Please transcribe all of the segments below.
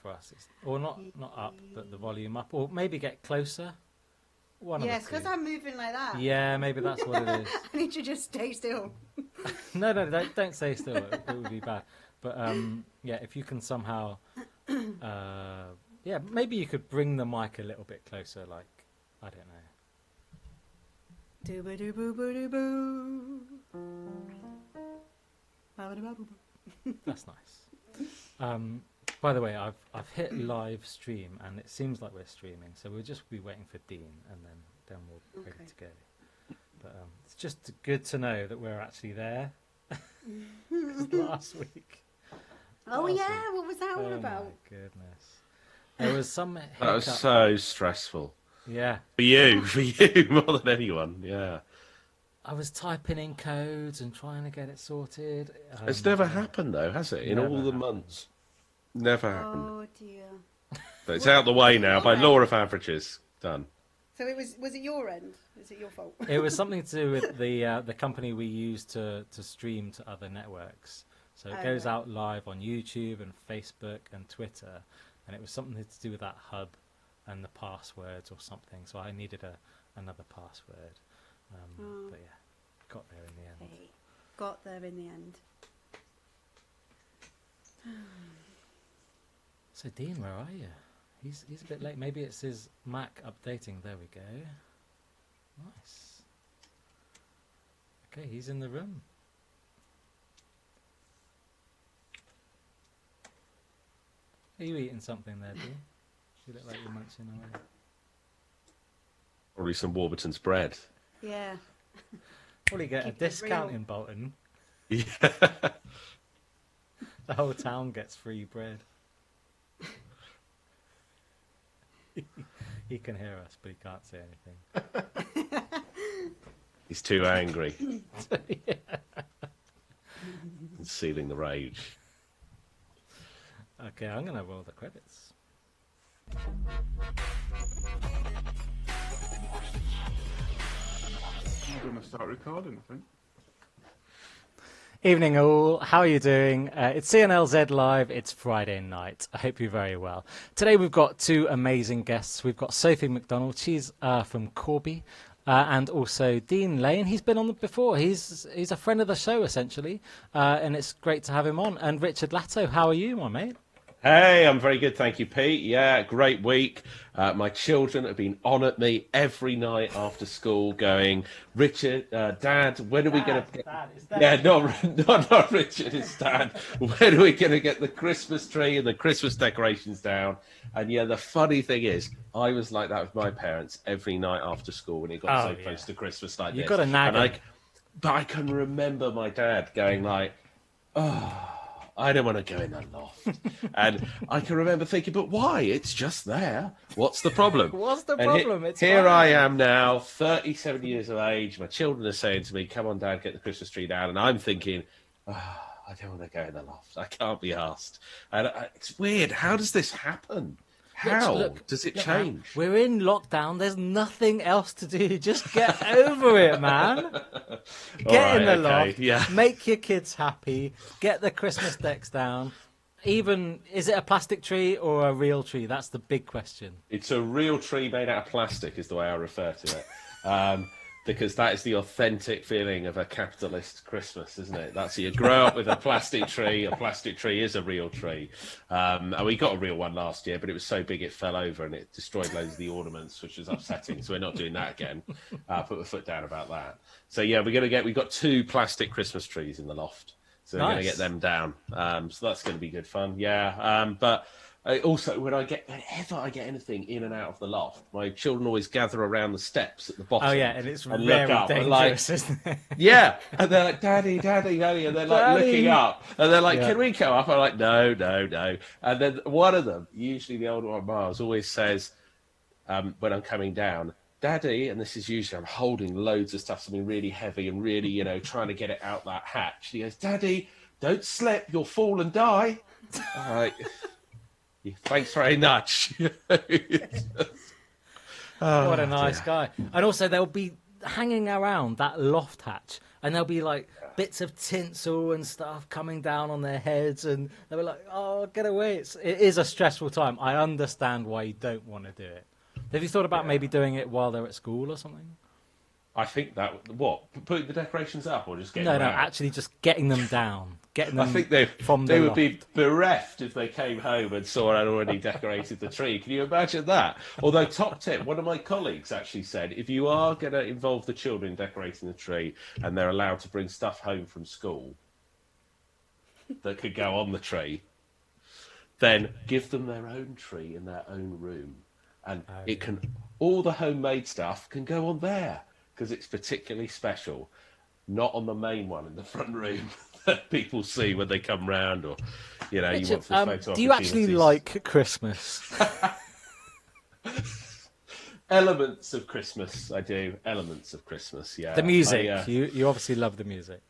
for us. Or not up, but the volume up. Or maybe get closer. Yes, because I'm moving like that. Yeah, maybe that's what it is. I need to just stay still. No, don't stay still. It would be bad. But yeah, if you can somehow, yeah, maybe you could bring the mic a little bit closer. Like, I don't know. Doo-ba-doo-boo-boo-doo-boo. That's nice. By the way, I've hit live stream, and it seems like we're streaming, so we'll just be waiting for Dean, and then we'll be ready to go. But it's just good to know that we're actually there. Last week. Oh yeah, what was that all about? Oh my goodness, there was some. That was so stressful. Yeah, for you more than anyone. Yeah. I was typing in codes and trying to get it sorted. It's never happened though, has it? In all the months, never happened. Oh dear. But it's out the way now by law of averages. Done. So was it your end? Is it your fault? It was something to do with the company we use to stream to other networks. So it goes out live on YouTube and Facebook and Twitter, and it was something to do with that hub and the passwords or something. So I needed another password. But yeah, got there in the end. Hey, got there in the end. So Dean, where are you? He's a bit late. Maybe it's his Mac updating. There we go. Nice. Okay, he's in the room. Are you eating something there, Dean? You look like you're munching away. Probably some Warburton's bread. Yeah. Probably get a discount in Bolton. Yeah. The whole town gets free bread. He can hear us, but he can't say anything. He's too angry. Yeah. Concealing the rage. Okay, I'm going to roll the credits. I'm going to start recording, I think. Evening all, how are you doing? It's CNLZ Live, it's Friday night. I hope you're very well. Today we've got two amazing guests. We've got Sophie McDonald, she's from Corby, and also Dean Lane. He's been on before, he's a friend of the show essentially, and it's great to have him on. And Richard Latto, how are you, my mate? Hey, I'm very good, thank you, Pete. Yeah, great week. My children have been on at me every night after school going, Richard, Dad, when are we going to... Yeah, not Richard, it's Dad. When are we going to get the Christmas tree and the Christmas decorations down? And yeah, the funny thing is, I was like that with my parents every night after school when it got so close to Christmas like this. You've got to nag him. But I can remember my dad going like, oh... I don't want to go in the loft. And I can remember thinking, but why? It's just there. What's the problem? What's the problem? Here I am now, 37 years of age. My children are saying to me, come on, Dad, get the Christmas tree down. And I'm thinking, I don't want to go in the loft. I can't be asked. And it's weird. How does this happen? How does it change? We're in lockdown. There's nothing else to do. Just get over it, man. Get in the loft. Yeah. Make your kids happy. Get the Christmas decks down. Even, is it a plastic tree or a real tree? That's the big question. It's a real tree made out of plastic is the way I refer to it. Because that is the authentic feeling of a capitalist Christmas, isn't it? That's you grow up with a plastic tree. A plastic tree is a real tree. And we got a real one last year, but it was so big it fell over and it destroyed loads of the ornaments, which was upsetting. So we're not doing that again. Put my foot down about that. So yeah, we've got 2 plastic Christmas trees in the loft. So we're going to get them down. So that's going to be good fun. Yeah. But also, whenever I get anything in and out of the loft, my children always gather around the steps at the bottom. Oh yeah, and it's and very look up dangerous, and isn't it? Yeah, and they're like, Daddy, Daddy, Daddy, and they're like looking up, and they're like, Can we go up? I'm like, No, no, no. And then one of them, usually the older one, Miles, always says, when I'm coming down, Daddy, and this is usually I'm holding loads of stuff, something really heavy and really, trying to get it out that hatch. He goes, Daddy, don't slip, you'll fall and die. All right. Thanks very much. What a nice guy. And also they'll be hanging around that loft hatch and there'll be like bits of tinsel and stuff coming down on their heads, and they'll be like, "Oh, get away!" It is a stressful time. I understand why you don't want to do it. Have you thought about maybe doing it while they're at school or something? I think that putting the decorations up or just getting No, them out? actually just getting them down, getting them. I think from they the would be bereft if they came home and saw I'd already decorated the tree. Can you imagine that? Although, top tip, one of my colleagues actually said, if you are going to involve the children in decorating the tree and they're allowed to bring stuff home from school that could go on the tree, then give them their own tree in their own room. And all the homemade stuff can go on there because it's particularly special. Not on the main one in the front room that people see when they come round, or you know, Richard, you want for photo do you actually opportunities. like Christmas? Elements of Christmas, I do. Elements of Christmas, yeah. The music. You obviously love the music.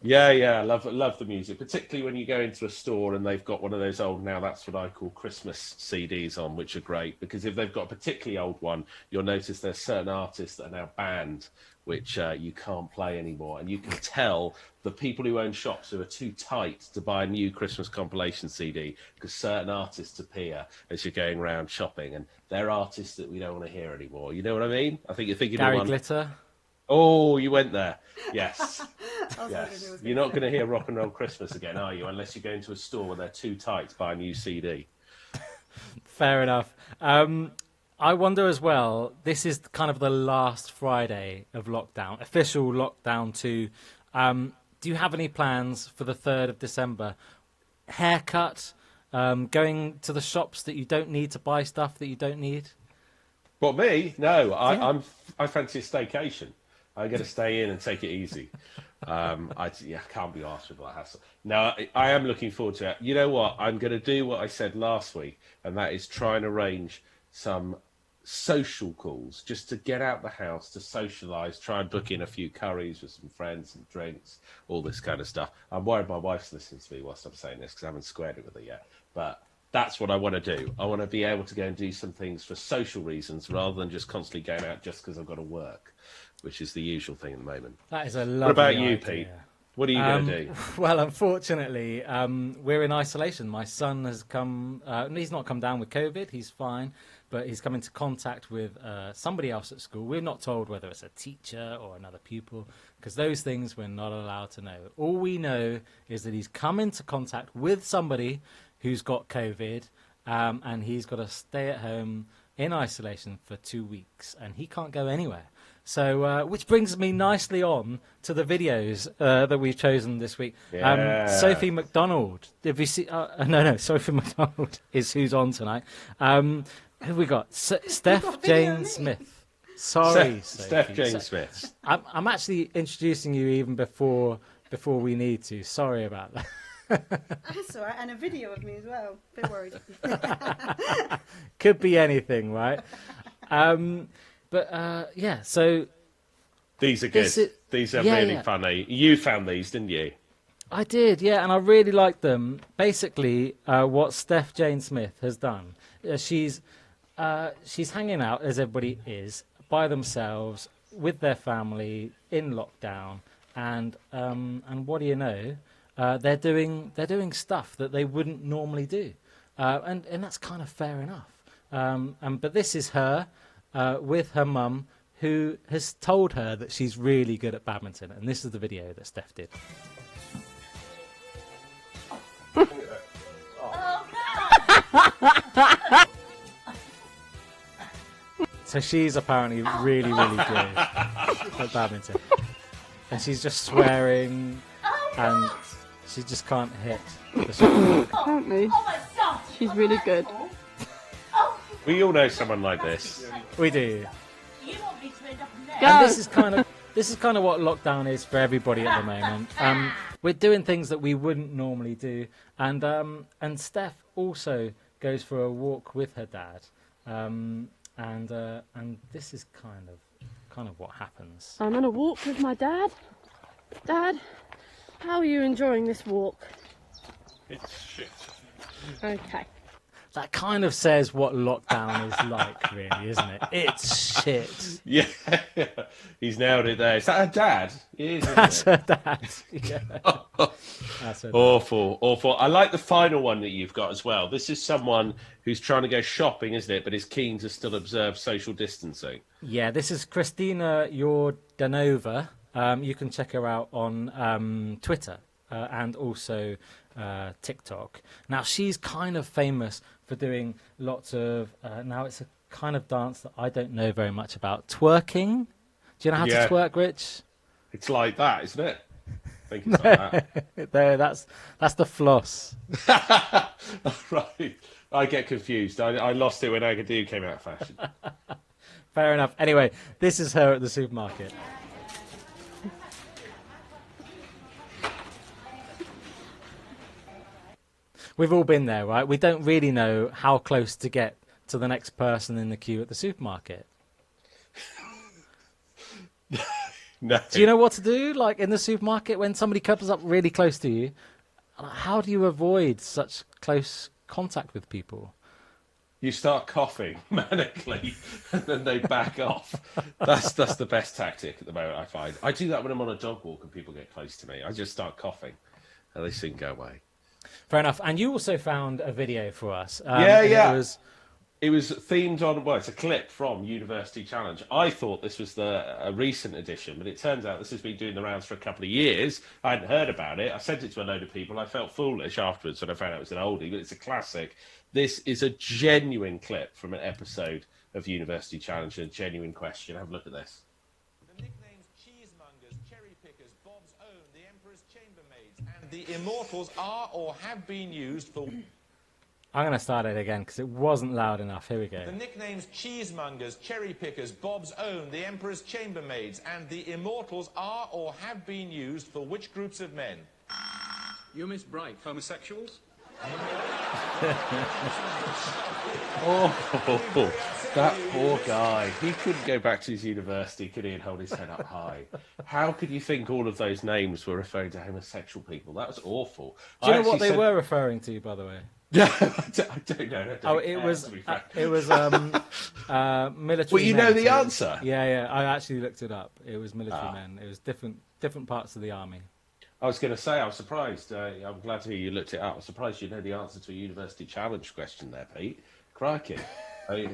Yeah, I love the music, particularly when you go into a store and they've got one of those old, now that's what I call Christmas CDs on, which are great, because if they've got a particularly old one, you'll notice there's certain artists that are now banned, which you can't play anymore. And you can tell the people who own shops who are too tight to buy a new Christmas compilation CD, because certain artists appear as you're going around shopping, and they're artists that we don't want to hear anymore. You know what I mean? I think you're thinking Gary of one. Glitter. Oh, you went there. Yes. Yes. You're not going to hear Rock and Roll Christmas again, are you? Unless you go into a store where they're too tight to buy a new CD. Fair enough. I wonder as well, this is kind of the last Friday of lockdown, official lockdown 2. Do you have any plans for the 3rd of December? Haircut? Going to the shops that you don't need to buy stuff that you don't need? What, me? No, I fancy a staycation. I'm going to stay in and take it easy. I can't be arsed with that hassle. No, I am looking forward to it. You know what? I'm going to do what I said last week, and that is try and arrange some social calls just to get out the house, to socialise, try and book in a few curries with some friends and drinks, all this kind of stuff. I'm worried my wife's listening to me whilst I'm saying this because I haven't squared it with her yet. But that's what I want to do. I want to be able to go and do some things for social reasons rather than just constantly going out just because I've got to work, which is the usual thing at the moment. That is a lovely What about you, idea. Pete? What are you going to do? Well, unfortunately, we're in isolation. My son has come... he's not come down with COVID. He's fine. But he's come into contact with somebody else at school. We're not told whether it's a teacher or another pupil, because those things we're not allowed to know. All we know is that he's come into contact with somebody who's got COVID, and he's got to stay at home in isolation for 2 weeks, and he can't go anywhere. So, which brings me nicely on to the videos that we've chosen this week. Yeah. Sophie McDonald. Did we see? No, Sophie McDonald is who's on tonight. Who have we got? Steph Jane Smith. Sorry, Steph Sophie. Jane Smith. I'm actually introducing you even before we need to. Sorry about that. That's all right, and a video of me as well. Don't worry. Could be anything, right? Yeah. So These are good. These are really funny. You found these, didn't you? I did, yeah, and I really like them. Basically, what Steph Jane Smith has done, she's hanging out, as everybody is, by themselves with their family in lockdown, and what do you know? They're doing stuff that they wouldn't normally do, and that's kind of fair enough. But this is her with her mum, who has told her that she's really good at badminton, and this is the video that Steph did. So she's apparently really, really good at badminton. And she's just swearing, and she just can't hit the shot. Apparently, she's really good. We all know someone like this. We do. Go. And this is kind of what lockdown is for everybody at the moment. We're doing things that we wouldn't normally do, and Steph also goes for a walk with her dad, and this is kind of what happens. I'm on a walk with my dad. Dad, how are you enjoying this walk? It's shit. Okay. that kind of says what lockdown is like, really, isn't it? It's shit. Yeah, he's nailed it there. Is that her dad? It is, isn't That's it? her dad. Yeah. That's her dad. Awful, awful. I like the final one that you've got as well. This is someone who's trying to go shopping, isn't it? But is keen to still observe social distancing. Yeah, this is Christina Jordanova. You can check her out on Twitter and also TikTok. Now, she's kind of famous for doing lots of... now, it's a kind of dance that I don't know very much about. Twerking? Do you know how Yeah. to twerk, Rich? It's like that, isn't it? I think it's like that. There, that's the floss. Right. I get confused. I lost it when Agadoo came out of fashion. Fair enough. Anyway, this is her at the supermarket. We've all been there, right? We don't really know how close to get to the next person in the queue at the supermarket. No. Do you know what to do, like in the supermarket, when somebody comes up really close to you? How do you avoid such close contact with people? You start coughing manically, and then they back off. That's the best tactic at the moment, I find. I do that when I'm on a dog walk and people get close to me. I just start coughing, and they soon go away. Fair enough. And you also found a video for us. Yeah. It was It was themed on, well, it's a clip from University Challenge. I thought this was a recent edition, but it turns out this has been doing the rounds for a couple of years. I hadn't heard about it. I sent it to a load of people. I felt foolish afterwards when I found out it was an oldie, but it's a classic. This is a genuine clip from an episode of University Challenge, a genuine question. Have a look at this. The nicknames cheesemongers, cherry pickers, Bob's Own, the Emperor's chambermaids, and the immortals are or have been used for... I'm going to start it again because it wasn't loud enough. Here we go. The nicknames cheesemongers, cherry pickers, Bob's Own, the Emperor's chambermaids, and the immortals are or have been used for which groups of men? You Miss Bright, homosexuals? Oh, that poor guy. He couldn't go back to his university, could he, and hold his head up high? How could you think all of those names were referring to homosexual people? That was awful. Do you know what they were referring to, by the way? Yeah, I don't know. It was military. Well, you know men the too. answer. Yeah. I actually looked it up. It was military men. It was different parts of the army. I was going to say, I was surprised. I'm glad to hear you looked it up. I was surprised you know the answer to a University Challenge question there, Pete. Crikey.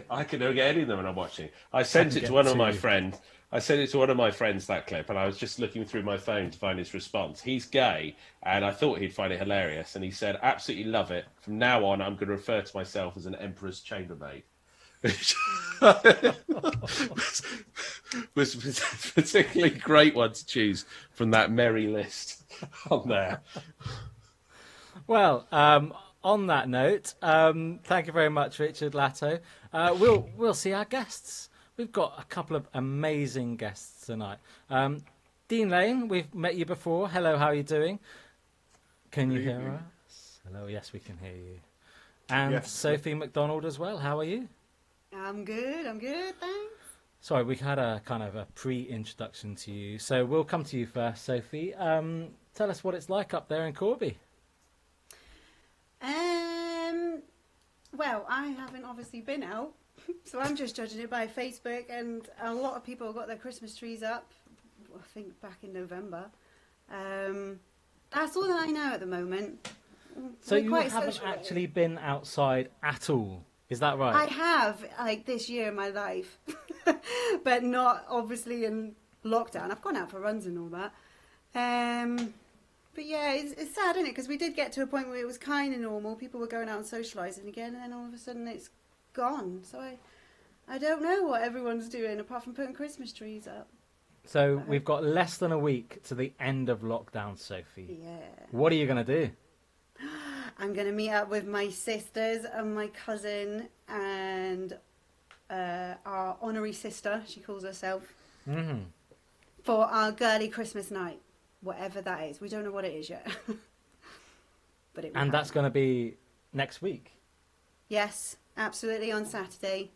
I can never get any of them when I'm watching. I sent it to one of my friends. I sent it to one of my friends, that clip, and I was just looking through my phone to find his response. He's gay, and I thought he'd find it hilarious, and he said, absolutely love it. From now on, I'm going to refer to myself as an Emperor's chambermaid. was a particularly great one to choose from that merry list on there. Well, on that note, thank you very much, Richard Latto. We'll see our guests. We've got a couple of amazing guests tonight. Dean Lane, we've met you before. Hello, how are you doing? Can you hear us? Hello, yes, we can hear you. And Yes. Sophie McDonald as well. How are you? I'm good, thanks. Sorry, we had a kind of a pre-introduction to you. So we'll come to you first, Sophie. Tell us what it's like up there in Corby. Well, I haven't obviously been out, so I'm just judging it by Facebook, and a lot of people have got their Christmas trees up, I think back in November. That's all that I know at the moment. So We're you quite haven't social. actually been outside at all, is that right? I have, like, this year in my life, but not obviously in lockdown. I've gone out for runs and all that. But yeah, it's sad, isn't it? Because we did get to a point where it was kind of normal. People were going out and socialising again, and then all of a sudden it's gone. So I don't know what everyone's doing apart from putting Christmas trees up. So we've got less than a week to the end of lockdown, Sophie. Yeah. What are you going to do? I'm going to meet up with my sisters and my cousin and our honorary sister, she calls herself, for our girly Christmas night. Whatever that is. We don't know what it is yet. But it will And that's happen. going to be next week. Yes, absolutely, on Saturday.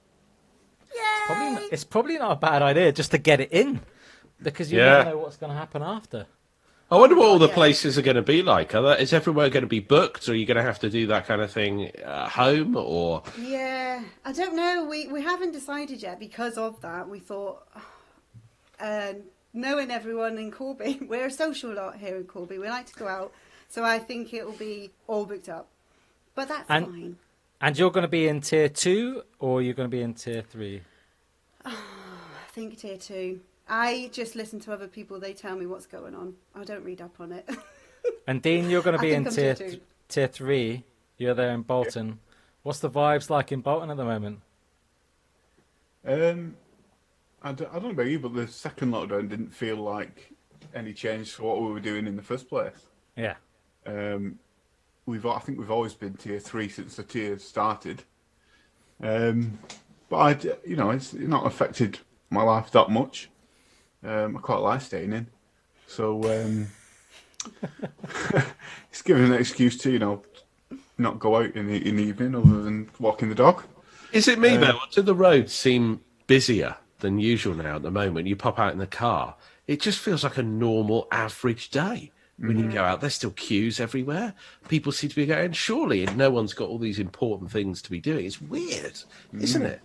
It's probably not a bad idea just to get it in, because you Yeah. never know what's going to happen after. I wonder what God, all the yeah. places are going to be like. Is everywhere going to be booked, or are you going to have to do that kind of thing at home, or? Yeah, I don't know. We haven't decided yet because of that. We thought, knowing everyone in Corby, we're a social lot here in Corby. We like to go out, so I think it will be all booked up. But that's fine. And you're going to be in tier 2, or you're going to be in tier 3? I think tier 2. I just listen to other people. They tell me what's going on. I don't read up on it. And Dean, you're going to I be in think I'm tier 3. You're there in Bolton. What's the vibes like in Bolton at the moment? I don't know about you, but the second lockdown didn't feel like any change to what we were doing in the first place. Yeah. I think we've always been tier 3 since the tier started. But it's not affected my life that much. I quite like staying in, so it's giving an excuse to not go out in the evening other than walking the dog. Is it me though? Do the roads seem busier than usual now at the moment? You pop out in the car, it just feels like a normal average day. When you go out, there's still queues everywhere. People seem to be going, surely, and no one's got all these important things to be doing. It's weird, isn't it?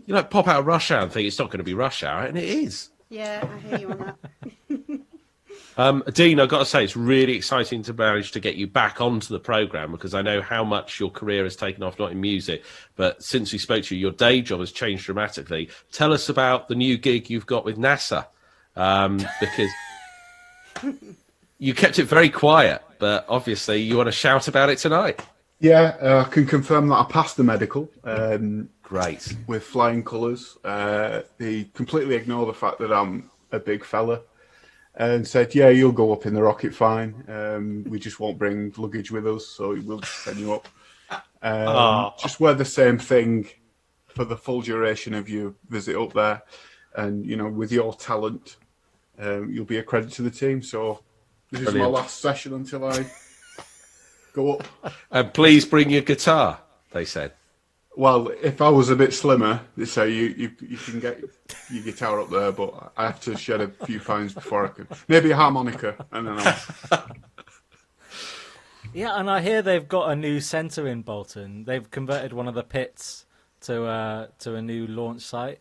You pop out of rush hour and think it's not going to be rush hour, and it is. Yeah, I hear you on that. Dean, I've got to say, it's really exciting to manage to get you back onto the programme, because I know how much your career has taken off, not in music, but since we spoke to you, your day job has changed dramatically. Tell us about the new gig you've got with NASA, because you kept it very quiet, but obviously you want to shout about it tonight. Yeah, I can confirm that I passed the medical. Great. With flying colours. They completely ignore the fact that I'm a big fella and said, yeah, you'll go up in the rocket fine. We just won't bring luggage with us, so we'll just send you up. Just wear the same thing for the full duration of your visit up there. And, with your talent, you'll be a credit to the team. So this is my last session until I go up. And please bring your guitar, they said. Well, if I was a bit slimmer, they say you can get your guitar up there, but I have to shed a few pounds before I can. Maybe a harmonica, and then I'll... Yeah, and I hear they've got a new centre in Bolton. They've converted one of the pits to a new launch site.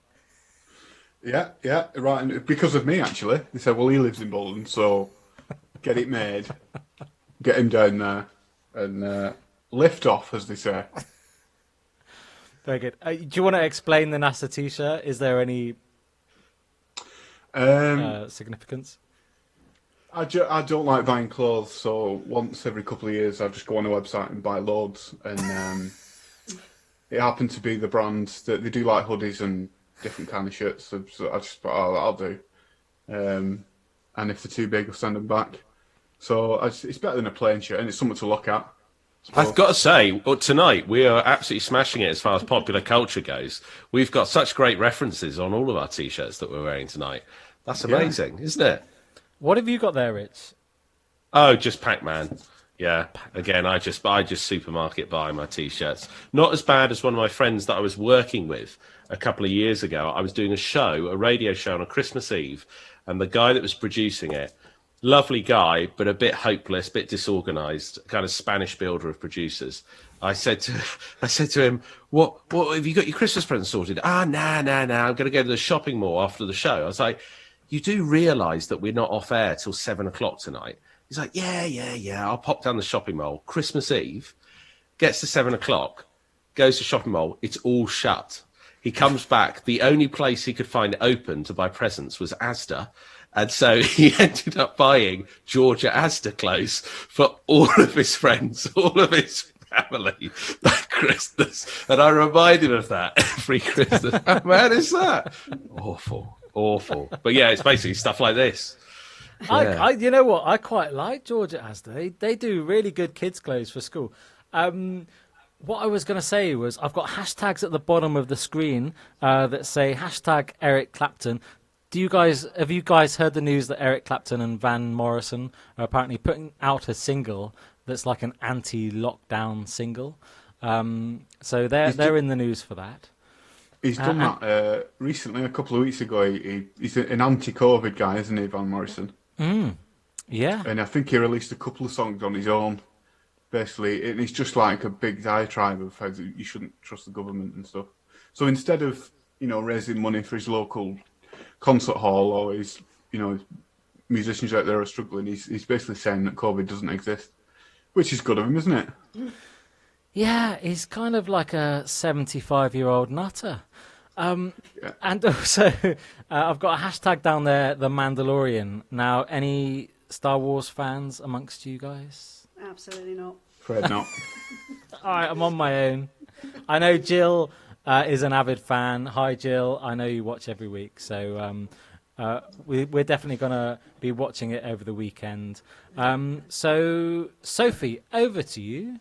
Yeah, right. And because of me, actually. They said, well, he lives in Bolton, so get it made, get him down there, and lift off, as they say. Very good. Do you want to explain the NASA T-shirt? Is there any significance? I don't like buying clothes, so once every couple of years I just go on a website and buy loads. And it happened to be the brand that they do like hoodies and different kind of shirts. So I just thought, I'll do. And if they're too big, I'll send them back. So it's better than a plain shirt, and it's something to look at. I've got to say, tonight we are absolutely smashing it as far as popular culture goes. We've got such great references on all of our T-shirts that we're wearing tonight. That's amazing, isn't it? What have you got there, Rich? Oh, just Pac-Man. Yeah. Again, I just supermarket buy my T-shirts. Not as bad as one of my friends that I was working with a couple of years ago. I was doing a radio show on a Christmas Eve, and the guy that was producing it, lovely guy, but a bit hopeless, a bit disorganised, kind of Spanish builder of producers. I said to him, what have you got your Christmas present sorted? Nah. I'm going to go to the shopping mall after the show. I was like, you do realise that we're not off air till 7 o'clock tonight? He's like, yeah. I'll pop down the shopping mall. Christmas Eve, gets to 7 o'clock, goes to shopping mall. It's all shut. He comes back. The only place he could find open to buy presents was Asda. And so he ended up buying Georgia Asda clothes for all of his friends, all of his family that Christmas. And I remind him of that every Christmas. How bad is that? Awful. But yeah, it's basically stuff like this. Yeah. You know what? I quite like Georgia Asda. They do really good kids' clothes for school. What I was going to say was I've got hashtags at the bottom of the screen that say hashtag Eric Clapton. Have you guys heard the news that Eric Clapton and Van Morrison are apparently putting out a single that's like an anti-lockdown single? So they're in the news for that. He's done that recently, a couple of weeks ago. He's an anti-COVID guy, isn't he, Van Morrison? Yeah. And I think he released a couple of songs on his own, basically. And it's just like a big diatribe of how you shouldn't trust the government and stuff. So instead of, raising money for his local concert hall or his, musicians out there are struggling, he's basically saying that COVID doesn't exist, which is good of him, isn't it? Yeah, he's kind of like a 75-year-old nutter. Yeah. And also, I've got a hashtag down there, The Mandalorian. Now, any Star Wars fans amongst you guys? Absolutely not. Afraid not. All right, I'm on my own. I know Jill is an avid fan. Hi, Jill. I know you watch every week, so we're definitely going to be watching it over the weekend. So, Sophie, over to you.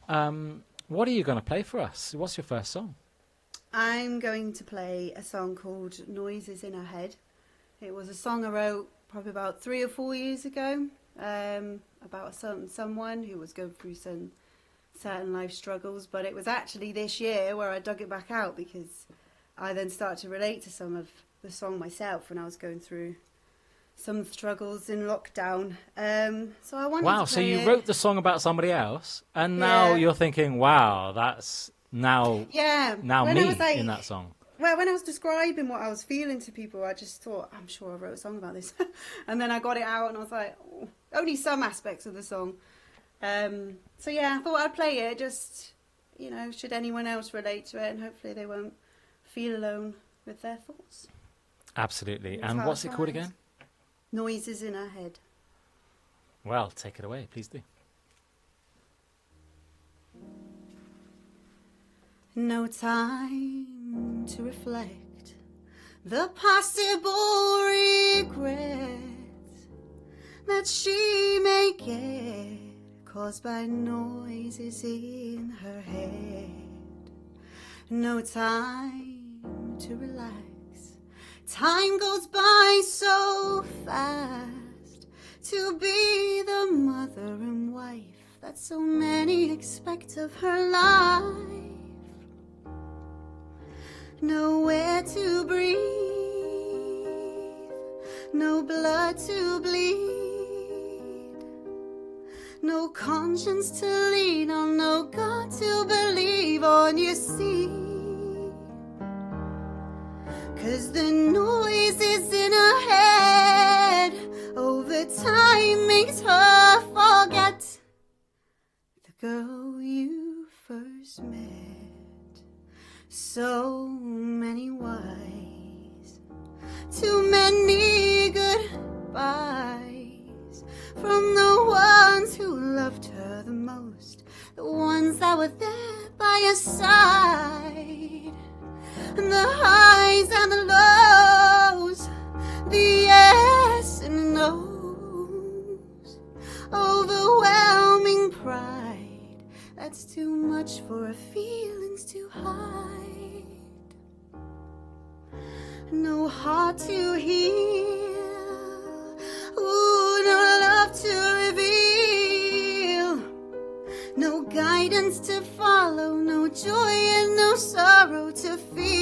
What are you going to play for us? What's your first song? I'm going to play a song called Noises in Her Head. It was a song I wrote probably about 3 or 4 years ago about a certain someone who was going through some certain life struggles, but it was actually this year where I dug it back out because I then started to relate to some of the song myself when I was going through some struggles in lockdown. So I wanted Wow, to so play you it. wrote the song about somebody else, and now Yeah. you're thinking, wow, that's now When me I was like, in that song. Well, when I was describing what I was feeling to people, I just thought, I'm sure I wrote a song about this. And then I got it out and I was like, oh, only some aspects of the song. So yeah, I thought I'd play it just, should anyone else relate to it, and hopefully they won't feel alone with their thoughts. Absolutely. That's And how what's it it called sounds. again? Noises in Her Head. Well, take it away, please do. No time to reflect the possible regrets that she may get caused by noises in her head. No time to relax. Time goes by so fast to be the mother and wife that so many expect of her life. Nowhere to breathe, no blood to bleed, no conscience to lean on, no God to believe on, you see. 'Cause the noises in her head over time makes her forget the girl you first met. So many whys, too many goodbyes from the ones who loved her the most, the ones that were there by her side. And the highs and the lows, the yes and no's, overwhelming pride, that's too much for her feelings to hide. No heart to heal, ooh, no love to reveal, no guidance to follow, no joy and no sorrow to feel.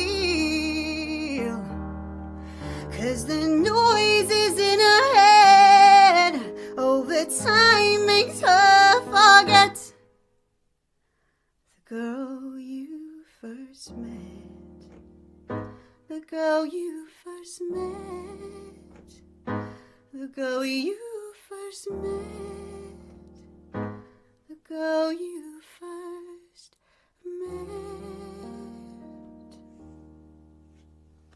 'Cause the noises in her head over time makes her forget the girl you first met. The girl you first met. The girl you first met. The girl you first met.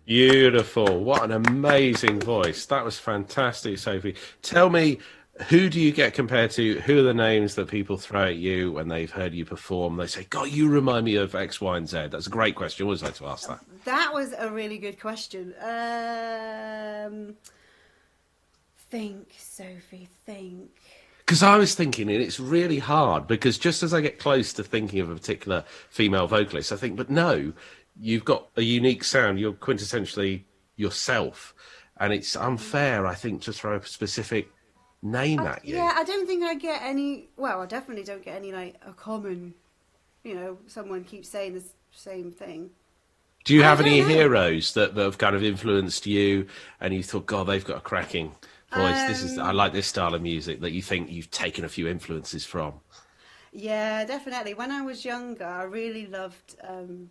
Beautiful. What an amazing voice. That was fantastic, Sophie. Tell me, who do you get compared to? Who are the names that people throw at you when they've heard you perform? They say, God, you remind me of X, Y, and Z. That's a great question. I always like to ask that. That was a really good question. Think, Sophie, think. Because I was thinking, and it's really hard, because just as I get close to thinking of a particular female vocalist, I think, but no, you've got a unique sound. You're quintessentially yourself. And it's unfair, I think, to throw a specific name at you. Yeah, I don't think I get any. Well, I definitely don't get any like a common. Someone keeps saying the same thing. Do you have I any don't know. heroes that have kind of influenced you, and you thought, God, they've got a cracking voice? I like this style of music that you think you've taken a few influences from. Yeah, definitely. When I was younger, I really loved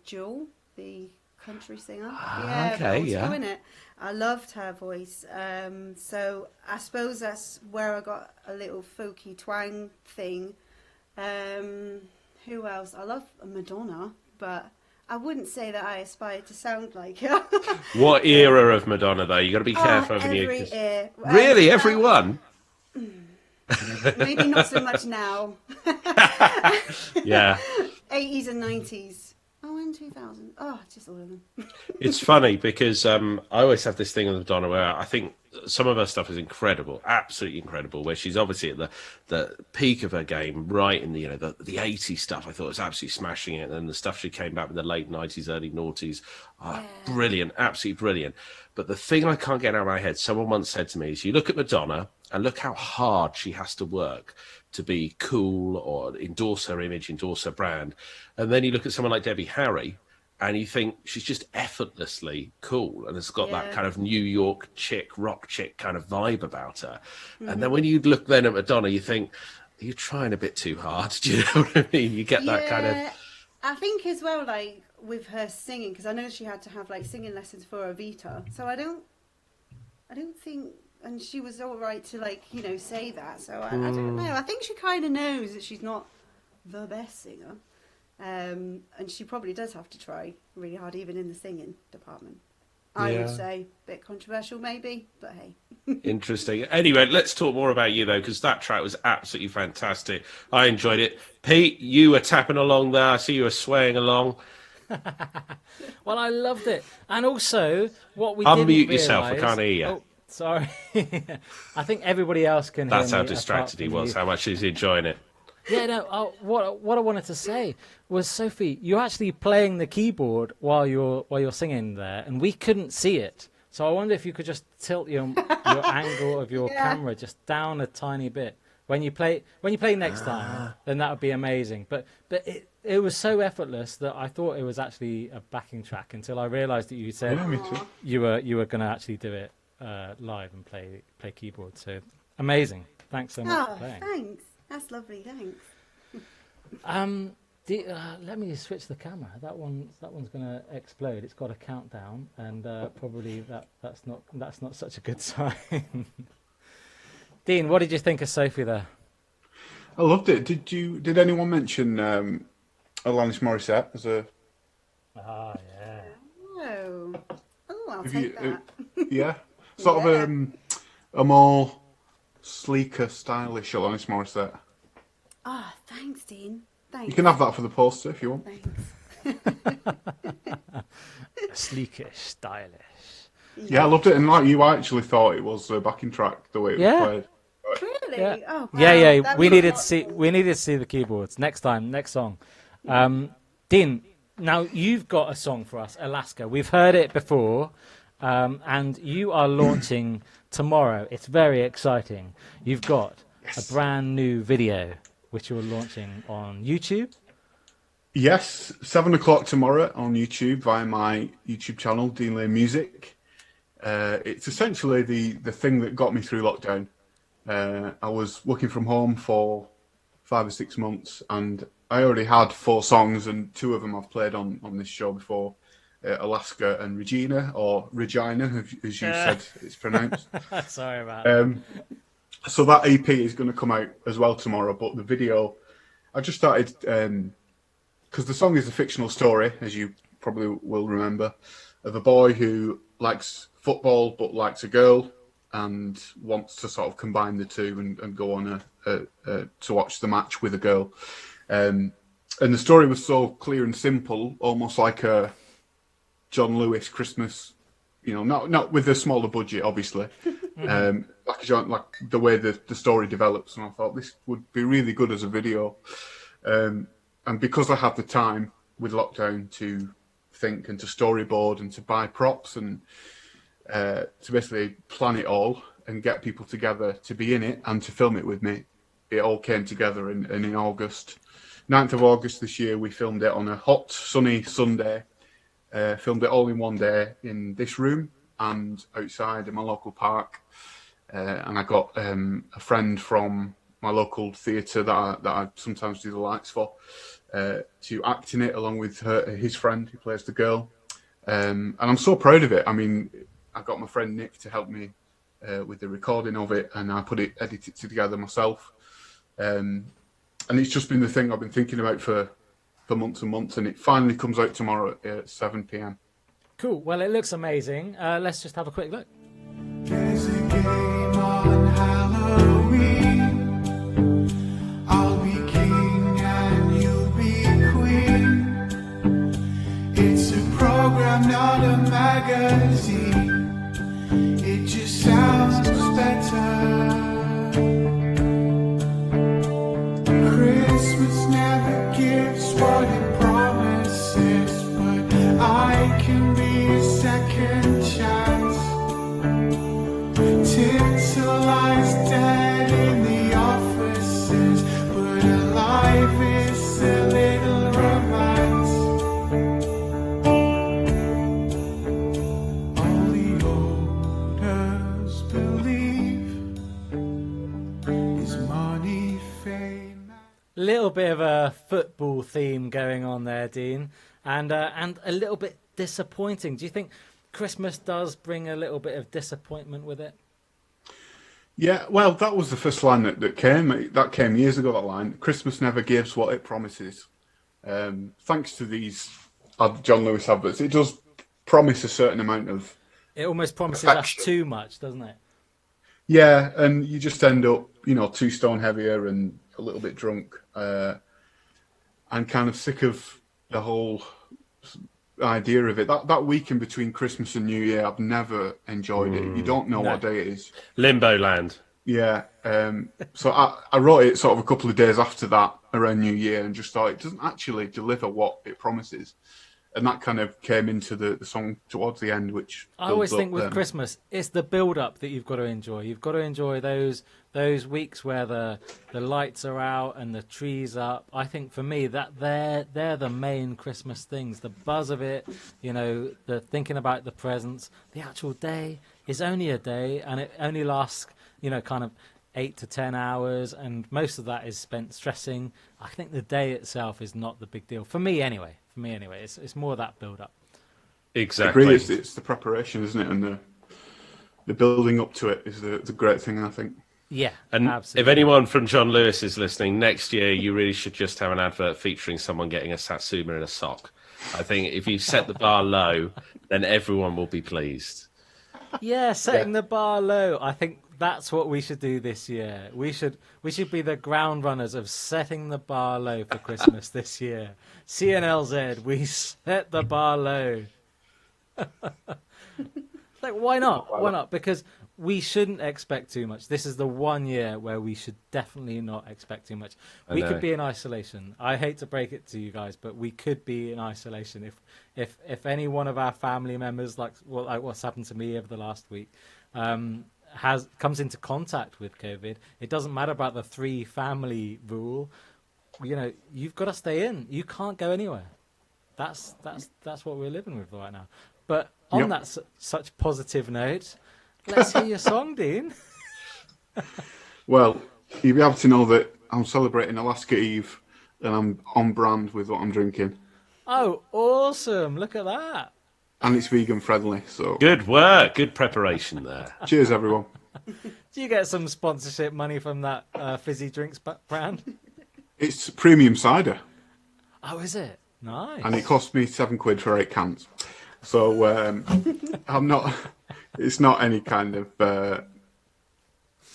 Jewel, the country singer. Yeah, okay, old school, yeah. innit? I loved her voice. So I suppose that's where I got a little folky twang thing. Who else? I love Madonna, but I wouldn't say that I aspire to sound like her. What era of Madonna, though? You got to be careful, haven't you? Every ear. Really, Well, everyone? maybe not so much now. Yeah. 80s and 90s. Oh, and 2000. Oh, just all of them. It's funny because I always have this thing with Madonna where I think some of her stuff is incredible, absolutely incredible. Where she's obviously at the peak of her game, right in the the 80s stuff. I thought was absolutely smashing it, and the stuff she came back with the late 90s, early noughties, brilliant, absolutely brilliant. But the thing I can't get out of my head, someone once said to me, is you look at Madonna and look how hard she has to work to be cool or endorse her image, endorse her brand. And then you look at someone like Debbie Harry and you think she's just effortlessly cool and has got that kind of New York chick, rock chick kind of vibe about her. Mm-hmm. And then when you look then at Madonna, you think, you're trying a bit too hard. Do you know what I mean? You get that kind of... I think as well, like, with her singing, because I know she had to have, like, singing lessons for Evita. So I don't think... And she was all right to, like, say that. So I don't know. I think she kind of knows that she's not the best singer. And she probably does have to try really hard, even in the singing department. I would say. A bit controversial, maybe, but hey. Interesting. Anyway, let's talk more about you, though, because that track was absolutely fantastic. I enjoyed it. Pete, you were tapping along there. I see you were swaying along. Well, I loved it. And also, what we Unmute yourself. I can't hear you. Oh, sorry. I think everybody else can hear me. That's how distracted he was. How much he's enjoying it. Yeah, no. What I wanted to say was, Sophie, you're actually playing the keyboard while you're singing there, and we couldn't see it. So I wonder if you could just tilt your angle of your camera just down a tiny bit when you play next time. Then that would be amazing. But it was so effortless that I thought it was actually a backing track until I realised that you said you were going to actually do it live and play keyboard. So amazing. Thanks so much for playing. Thanks. That's lovely, thanks. Let me switch the camera. That one's going to explode. It's got a countdown, and probably that's not such a good sign. Dean, what did you think of Sophie there? I loved it. Did anyone mention Alanis Morissette as a? Ah, yeah. Oh, I'll take that. Yeah, sort of a more sleeker, stylish Alanis Morissette. Ah, thanks, Dean. Thanks. You can have that for the poster if you want. Thanks. Sleekish, stylish. Yeah, I loved it, and like you, I actually thought it was a backing track the way it was played. Really? Yeah. Oh, wow. Yeah. We needed to see the keyboards next song. Dean, now you've got a song for us, Alaska. We've heard it before, and you are launching tomorrow. It's very exciting. You've got a brand new video which you're launching on YouTube. Yes, 7:00 tomorrow on YouTube via my YouTube channel, Dean Lane Music. It's essentially the thing that got me through lockdown. I was working from home for 5 or 6 months, and I already had 4 songs, and 2 of them I've played on this show before. Alaska and Regina, or Regina, as you said it's pronounced. Sorry about that. So that EP is going to come out as well tomorrow, but the video, I just started, because the song is a fictional story, as you probably will remember, of a boy who likes football but likes a girl and wants to sort of combine the two and go on to watch the match with a girl. And the story was so clear and simple, almost like a John Lewis Christmas, not with a smaller budget, obviously. Like the way the story develops, and I thought this would be really good as a video. And because I had the time with lockdown to think and to storyboard and to buy props and to basically plan it all and get people together to be in it and to film it with me, it all came together. And in August, 9th of August this year, we filmed it on a hot, sunny Sunday. Filmed it all in one day in this room and outside in my local park. and I got a friend from my local theatre that I sometimes do the lights for to act in it along with his friend who plays the girl. And I'm so proud of it. I mean, I got my friend Nick to help me with the recording of it, and I edit it together myself. And it's just been the thing I've been thinking about for months and months, and it finally comes out tomorrow at 7 p.m. Cool. Well, it looks amazing. Let's just have a quick look. There's a game on Halloween. I'll be king and you'll be queen. It's a program, not a magazine. It just sounds better. Christmas never gives what it promises, but I can be a second chance. Tantalized dead in the offices, but alive is a little romance. Only owners believe is money, fame. Little bit of a football theme going on there, Dean, and a little bit disappointing. Do you think Christmas does bring a little bit of disappointment with it? Yeah, well, that was the first line that came. That came years ago, that line. Christmas never gives what it promises. Thanks to these John Lewis adverts, it does promise a certain amount of... It almost promises perfection. us too much, doesn't it? Yeah, and you just end up, 2 stone heavier and a little bit drunk, and kind of sick of the whole idea of it. That week in between Christmas and New Year, I've never enjoyed it. You don't know what day it is. Limbo land. Yeah. So I wrote it sort of a couple of days after that, around New Year, and just thought it doesn't actually deliver what it promises. And that kind of came into the song towards the end, which I always think with Christmas, it's the build-up that you've got to enjoy. You've got to enjoy those weeks where the lights are out and the trees up. I think for me that they're the main Christmas things. The buzz of it, the thinking about the presents. The actual day is only a day, and it only lasts, kind of 8 to 10 hours, and most of that is spent stressing. I think the day itself is not the big deal for me anyway. It's more that build-up. Exactly. I agree. It's the preparation, isn't it, and the building up to it is the great thing, I think. Yeah, and absolutely. If anyone from John Lewis is listening, next year you really should just have an advert featuring someone getting a Satsuma in a sock. I think if you set the bar low, then everyone will be pleased. Yeah, setting the bar low. I think that's what we should do this year. We should be the ground runners of setting the bar low for Christmas this year. CNLZ, we set the bar low. Like, why not? Why not? Because we shouldn't expect too much. This is the one year where we should definitely not expect too much. We could be in isolation. I hate to break it to you guys, but we could be in isolation if any one of our family members, like what's happened to me over the last week, comes into contact with COVID. It doesn't matter about the 3 family rule. You've got to stay in. You can't go anywhere. That's what we're living with right now. But on that such positive note, let's hear your song, Dean. Well, you'll be able to know that I'm celebrating Alaska Eve, and I'm on brand with what I'm drinking. Oh, awesome! Look at that. And it's vegan friendly, so... Good work. Good preparation there. Cheers, everyone. Do you get some sponsorship money from that fizzy drinks brand? It's premium cider. Oh, is it? Nice. And it cost me £7 for 8 cans. So I'm not... It's not any kind of...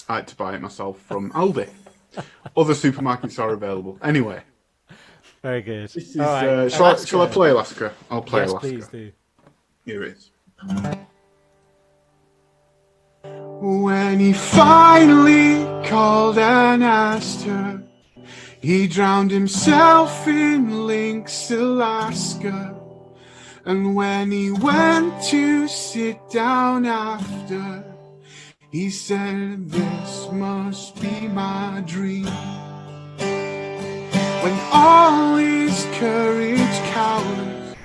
I had to buy it myself from Aldi. Other supermarkets are available. Anyway. Very good. This is, all right. Shall I play Alaska? I'll play Alaska. Yes, please do. Here it is. When he finally called and asked her, he drowned himself in Lynx, Alaska. And when he went to sit down after, he said, this must be my dream. When all his courage cowers,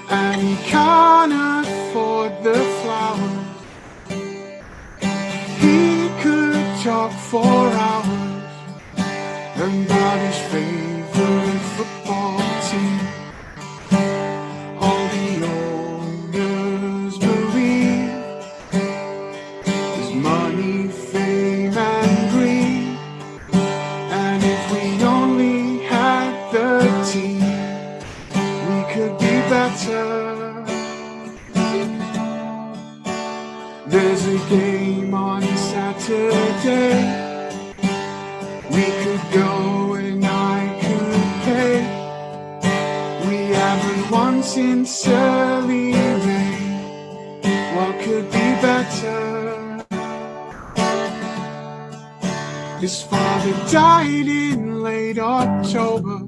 and he can't afford the flowers, for hours about his favorite football team. All the owners believe there's money, fame, and greed. And if we only had the team, we could be better. There's a game on Saturday. We could go and I could pay. We haven't won since early May. What could be better? His father died in late October,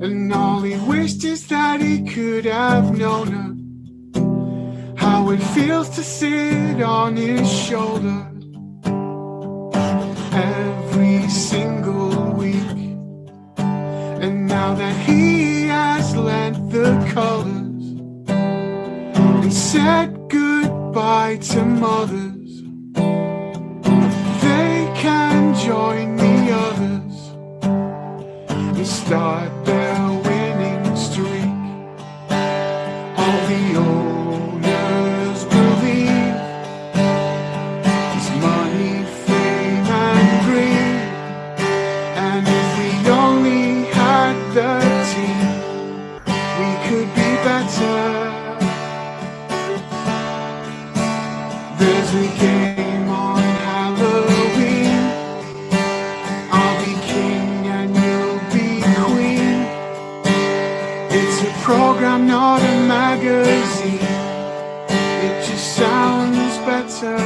and all he wished is that he could have known her. How it feels to sit on his shoulder every single week. And now that he has lent the colors and said goodbye to mothers, they can join the others and start their winning streak. All the owners believe there's money, fame, and greed. And if we only had the team, we could be better. There's a game on Halloween. I'll be king and you'll be queen. It's a program, not a magazine. It just sounds better.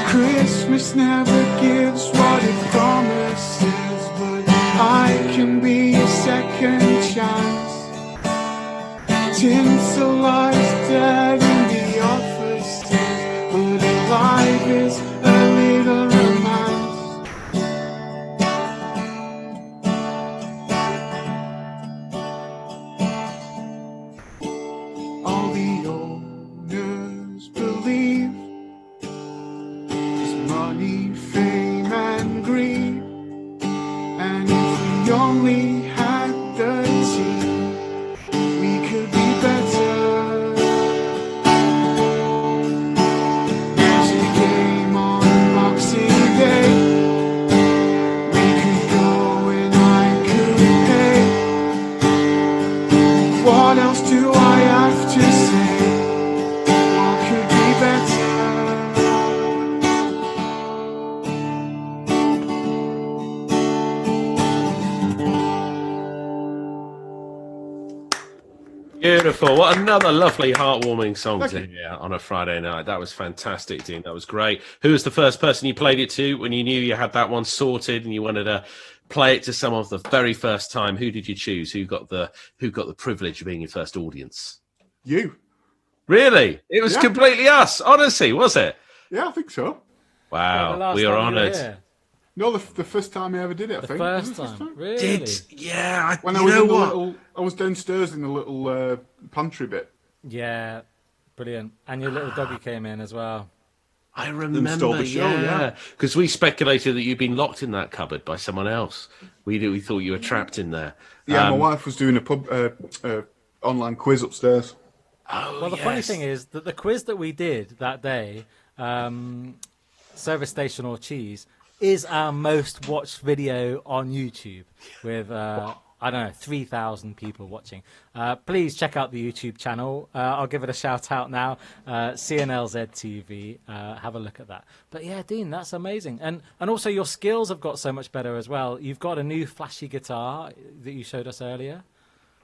Christmas never gives what it promises, but I can be a second chance. Tinsel lies dead in the offices, but alive is a little romance. All the owners believe there's money, fame, and greed. And if we only had the team, we could be better. There's a game on Boxing Day. We could go and I could pay. What else do I have to say? What could be better? Beautiful. What another lovely, heartwarming song to hear on a Friday night. That was fantastic, Dean. That was great. Who was the first person you played it to when you knew you had that one sorted and you wanted to play it to someone for the very first time? Who did you choose? Who got the privilege of being your first audience? You. Really? It was Yeah. completely us. Honestly, was it? Yeah, I think so. The Wow. last We are time you were honoured. here. No, the first time I ever did it, I The think. first Was it time. Really? Yeah. When You I was know in the what? little, I was downstairs in the little pantry bit. Yeah. Brilliant. And your little doggy came in as well. I stole remember, the show, yeah. because we speculated that you'd been locked in that cupboard by someone else. We thought you were trapped in there. Yeah, my wife was doing a pub online quiz upstairs. Oh, Well, the funny yes. thing is that the quiz that we did that day, service station or cheese, is our most watched video on YouTube with, I don't know, 3,000 people watching. Please check out the YouTube channel. I'll give it a shout out now. CNLZ TV. Have a look at that. But yeah, Dean, that's amazing. And also your skills have got so much better as well. You've got a new flashy guitar that you showed us earlier.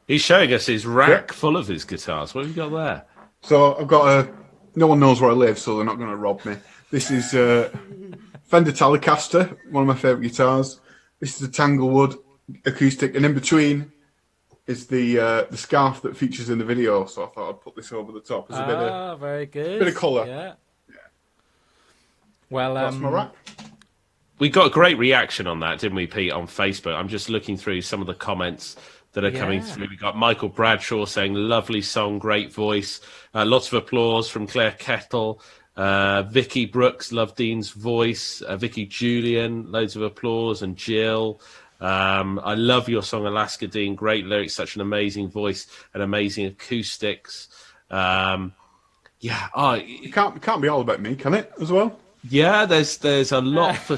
He's showing us his rack full of his guitars. What have you got there? So I've got a. No one knows where I live, so they're not going to rob me. This is Fender Telecaster, one of my favourite guitars. This is a Tanglewood acoustic, and in between is the scarf that features in the video. So I thought I'd put this over the top as a Very good. bit of colour. Yeah. Well, That's my rack. We got a great reaction on that, didn't we, Pete, on Facebook? I'm just looking through some of the comments that are coming through. We got Michael Bradshaw saying, lovely song, great voice. Lots of applause from Claire Kettle. Vicky Brooks, love Dean's voice. Vicky Julian, loads of applause. And Jill, I love your song Alaska, Dean. Great lyrics, such an amazing voice and amazing acoustics. It can't be all about me, can it? As well. Yeah, there's a lot for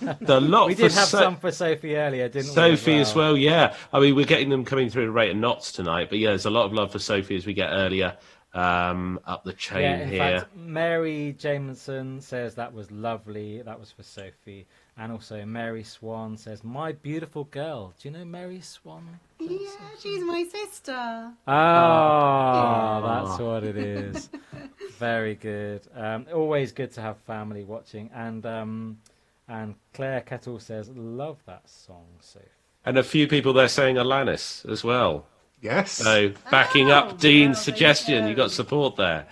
We did have some for Sophie earlier, didn't we? Sophie as well, yeah. I mean, we're getting them coming through at a rate of knots tonight, but yeah, there's a lot of love for Sophie as we get earlier up the chain in here. fact, Mary Jameson says that was lovely. That was for Sophie. And also Mary Swan says, my beautiful girl. Do you know Mary Swan? Yeah, she's my sister. That's what it is. Very good. Always good to have family watching. And Claire Kettle says, love that song, Sophie. And a few people there saying Alanis as well. Yes. So backing up Dean's suggestion, you got support there.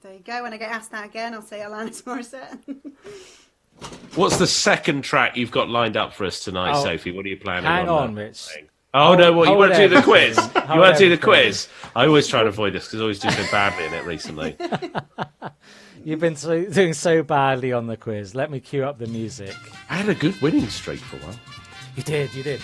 There you go. When I get asked that again, I'll say Alanis Morissette. What's the second track you've got lined up for us tonight, Sophie? What are you planning on? Hang on, Rich. Oh, no, what, you want to do the quiz? Hold You want to do the everything. quiz? I always try and avoid this because I always do so badly in it recently. You've been doing so badly on the quiz. Let me cue up the music. I had a good winning streak for a while. You did.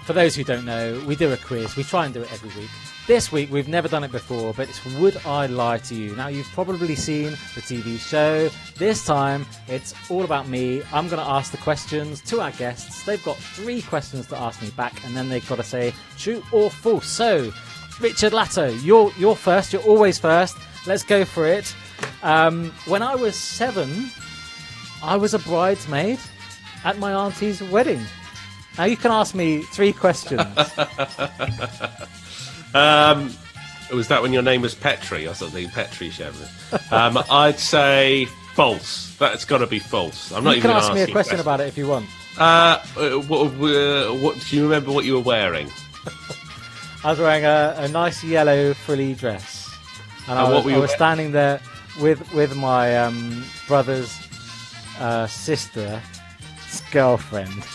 For those who don't know, we do a quiz. We try and do it every week. This week, we've never done it before, but it's Would I Lie to You? Now, you've probably seen the TV show. This time, it's all about me. I'm going to ask the questions to our guests. They've got 3 questions to ask me back, and then they've got to say true or false. So, Richard Latto, you're first. You're always first. Let's go for it. When I was 7, I was a bridesmaid at my auntie's wedding. Now, you can ask me 3 questions. Was that when your name was Petri or something? Petri Shevlin. I'd say false. That's got to be false. I'm not You even can going to ask me a question about it if you want. What do you remember what you were wearing? I was wearing a nice yellow frilly dress. And I what were you was standing there with my brother's sister's girlfriend.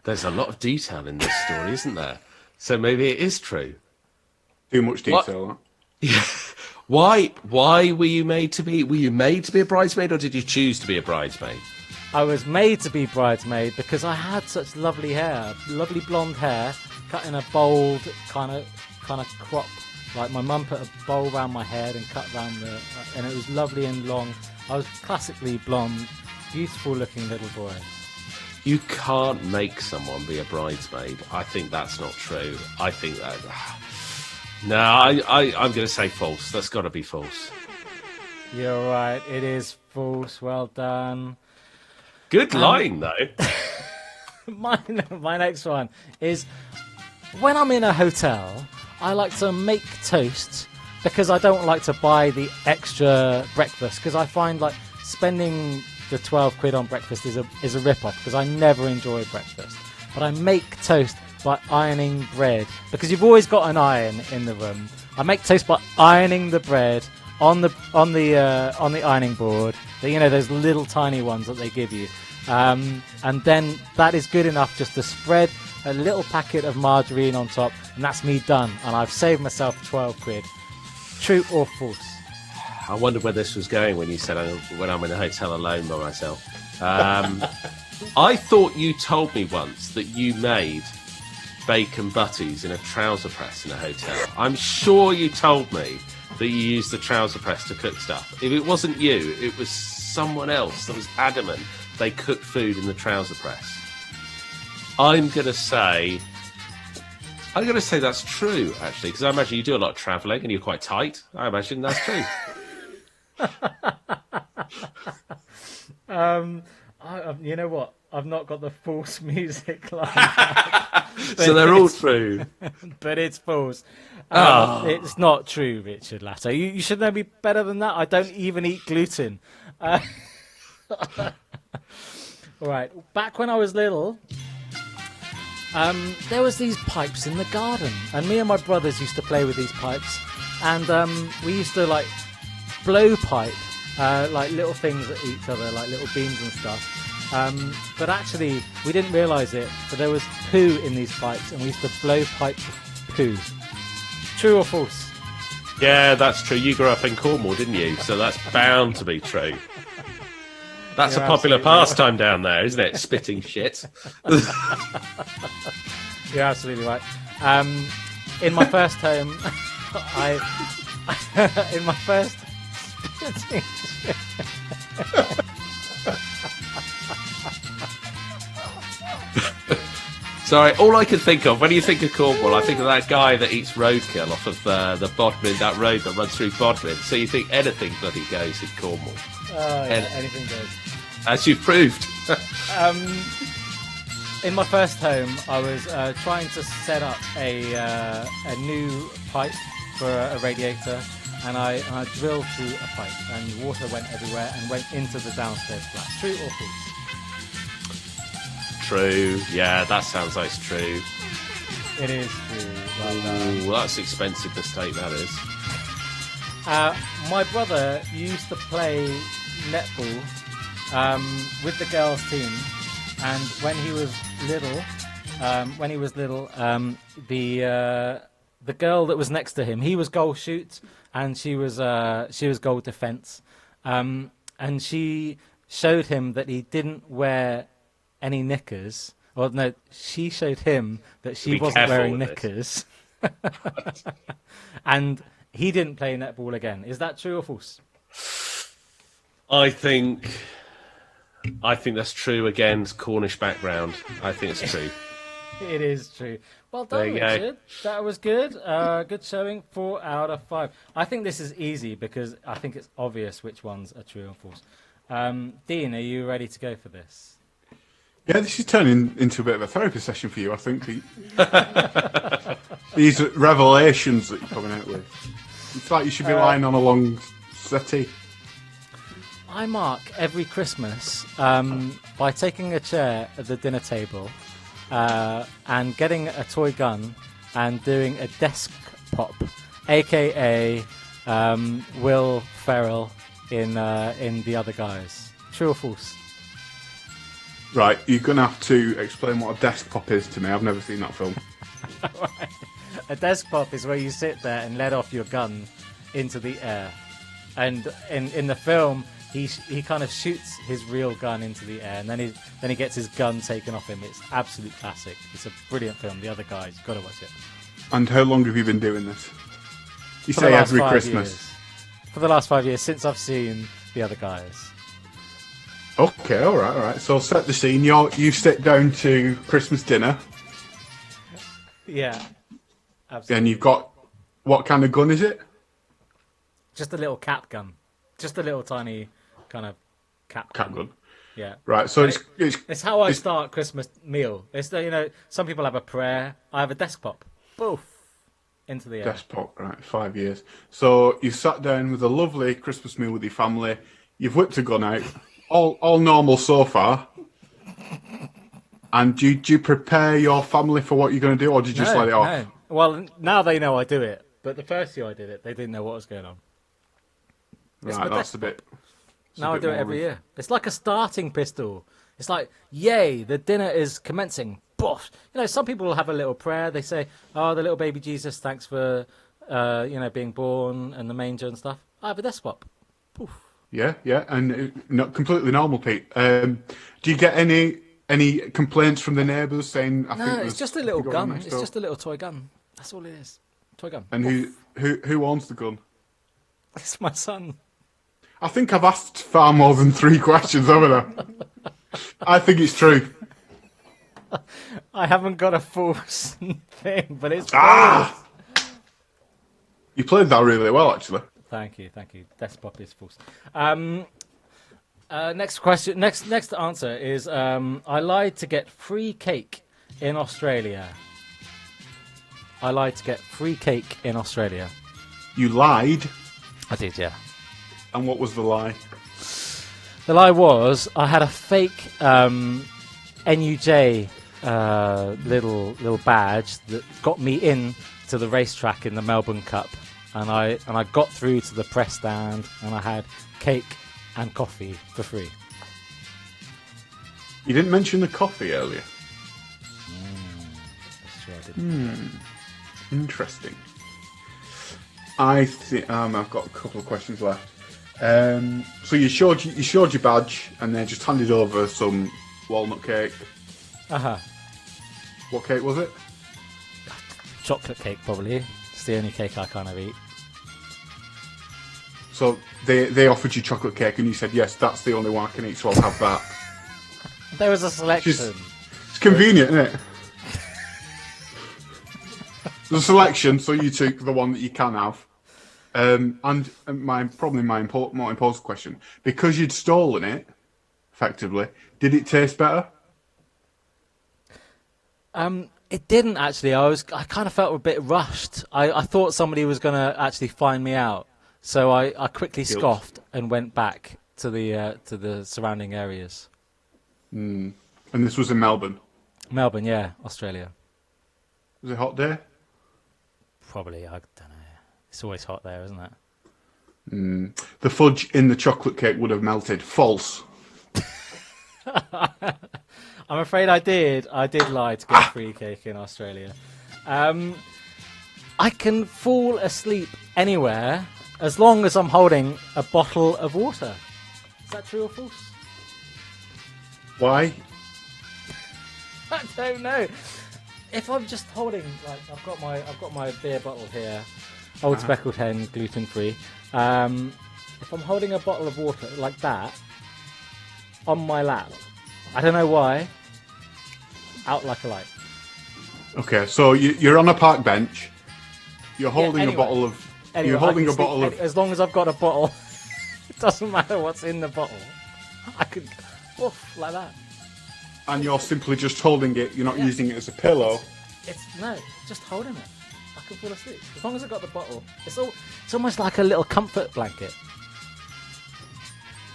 There's a lot of detail in this story, isn't there? So maybe it is true. Too much detail. Yeah. Why were you made to be? Were you made to be a bridesmaid, or did you choose to be a bridesmaid? I was made to be bridesmaid because I had such lovely hair, lovely blonde hair, cut in a bold kind of crop. Like my mum put a bowl around my head and cut round and it was lovely and long. I was classically blonde, beautiful looking little boy. You can't make someone be a bridesmaid. I think that's not true. I think that... No, I'm going to say false. That's got to be false. You're right. It is false. Well done. Good line, though. My next one is, when I'm in a hotel, I like to make toast because I don't like to buy the extra breakfast, because I find like spending the 12 quid on breakfast is a rip-off, because I never enjoy breakfast. But I make toast by ironing bread, because you've always got an iron in the room. I make toast by ironing the bread on the ironing board. Those little tiny ones that they give you, and then that is good enough just to spread a little packet of margarine on top, and that's me done. And I've saved myself 12 quid. True or false? I wondered where this was going when you said when I'm in a hotel alone by myself. I thought you told me once that you made bacon butties in a trouser press in a hotel. I'm sure you told me that you used the trouser press to cook stuff. If it wasn't you, it was someone else that was adamant they cooked food in the trouser press. I'm going to say that's true, actually, because I imagine you do a lot of travelling and you're quite tight. I imagine that's true. You know what? I've not got the false music line. So they're all true. But it's false. It's not true, Richard Latto. You should know me better than that. I don't even eat gluten. All right. Back when I was little, there was these pipes in the garden, and me and my brothers used to play with these pipes, and we used to like blow pipe like little things at each other, like little beans and stuff. But actually, we didn't realise it, but there was poo in these pipes, and we used to blow pipe poo. True or false? Yeah, that's true. You grew up in Cornwall, didn't you? So that's bound to be true. That's You're a popular absolutely pastime down there, isn't it? Spitting shit. You're absolutely right. In my first home, in my first Sorry, all I can think of when you think of Cornwall, I think of that guy that eats roadkill off of the Bodmin, that road that runs through Bodmin. So you think anything bloody goes in Cornwall. anything goes. As you've proved. In my first home, I was trying to set up a new pipe for a radiator, and I drilled through a pipe, and water went everywhere and went into the downstairs flat. True or false? True. Yeah, that sounds like it's true. It is true. Well done. Ooh, that's an expensive mistake, that is. My brother used to play netball with the girls' team, and when he was little, the girl that was next to him, he was goal shoot, and she was goal defense, and she showed him that he didn't wear any knickers. Or no, she showed him that she wasn't wearing knickers, and he didn't play netball again. Is that true or false? I think that's true. Again, it's Cornish background. I think it's true. It is true. Well done, There you go. Richard. That was good. Good showing. 4 out of 5. I think this is easy because I think it's obvious which ones are true and false. Dean, are you ready to go for this? Yeah, this is turning into a bit of a therapy session for you, I think. These revelations that you're coming out with. It's like you should be lying on a long settee. I mark every Christmas by taking a chair at the dinner table and getting a toy gun and doing a desk pop, a.k.a. Will Ferrell in The Other Guys. True or false? Right, you're going to have to explain what a desk pop is to me. I've never seen that film. Right. A desk pop is where you sit there and let off your gun into the air. And in the film, he kind of shoots his real gun into the air, and then he gets his gun taken off him. It's absolute classic. It's a brilliant film. The Other Guys, you've got to watch it. And how long have you been doing this? You say every Christmas. Years. For the last 5 years, since I've seen The Other Guys. Okay, all right. So set the scene. You sit down to Christmas dinner. Yeah, absolutely. And you've got, what kind of gun is it? Just a little cap gun. Just a little tiny kind of cap gun. Yeah. Right, so it's how I start Christmas meal. It's some people have a prayer. I have a desk pop. Boof. Into the air. Desk pop, right, 5 years. So you've sat down with a lovely Christmas meal with your family. You've whipped a gun out. All normal so far. And do you prepare your family for what you're going to do, or do you just let it off? No. Well, now they know I do it. But the first year I did it, they didn't know what was going on. Right, that's a bit... Now I do it every year. It's like a starting pistol. It's like, yay, the dinner is commencing. Bosh. Some people will have a little prayer. They say, oh, the little baby Jesus, thanks for, being born and the manger and stuff. I have a desk pop. Poof. Yeah, and not completely normal, Pete. Do you get any complaints from the neighbours saying? No, it's just a little gun. It's just a little toy gun. That's all it is. Toy gun. And who owns the gun? It's my son. I think I've asked far more than 3 questions, haven't I? I think it's true. I haven't got a false thing, but it's You played that really well, actually. Thank you. Desk pop is false. Next question. Next answer is I lied to get free cake in Australia. I lied to get free cake in Australia. You lied? I did, yeah. And what was the lie? The lie was I had a fake NUJ little badge that got me in to the racetrack in the Melbourne Cup. And I got through to the press stand, and I had cake and coffee for free. You didn't mention the coffee earlier. That's true, I didn't. Interesting. I've got a couple of questions left. So you showed your badge, and then just handed over some walnut cake. What cake was it? Chocolate cake, probably. It's the only cake I kind of eat. So they offered you chocolate cake, and you said yes, that's the only one I can eat, so I'll have that. There was a selection. It's convenient, isn't it? There's a selection, so you took the one that you can have. And my more important question: because you'd stolen it, effectively, did it taste better? It didn't actually. I kind of felt a bit rushed. I thought somebody was going to actually find me out, so I quickly scoffed and went back to the surrounding areas. And this was in Melbourne. Melbourne, yeah, Australia. Was it a hot day? Probably, I don't know. It's always hot there, isn't it? The fudge in the chocolate cake would have melted. False. I'm afraid I did. I did lie to get free cake in Australia. I can fall asleep anywhere as long as I'm holding a bottle of water. Is that true or false? Why? I don't know. If I'm just holding, like, I've got my beer bottle here, Old Speckled Hen, gluten free. If I'm holding a bottle of water like that on my lap, I don't know why, out like a light. Okay, so you're on a park bench. You're holding a bottle of. Anyway, you're holding a bottle of. As long as I've got a bottle, it doesn't matter what's in the bottle. I could, like that. And you're simply just holding it. You're not using it as a pillow. No, just holding it. I can fall asleep as long as I've got the bottle. It's almost like a little comfort blanket.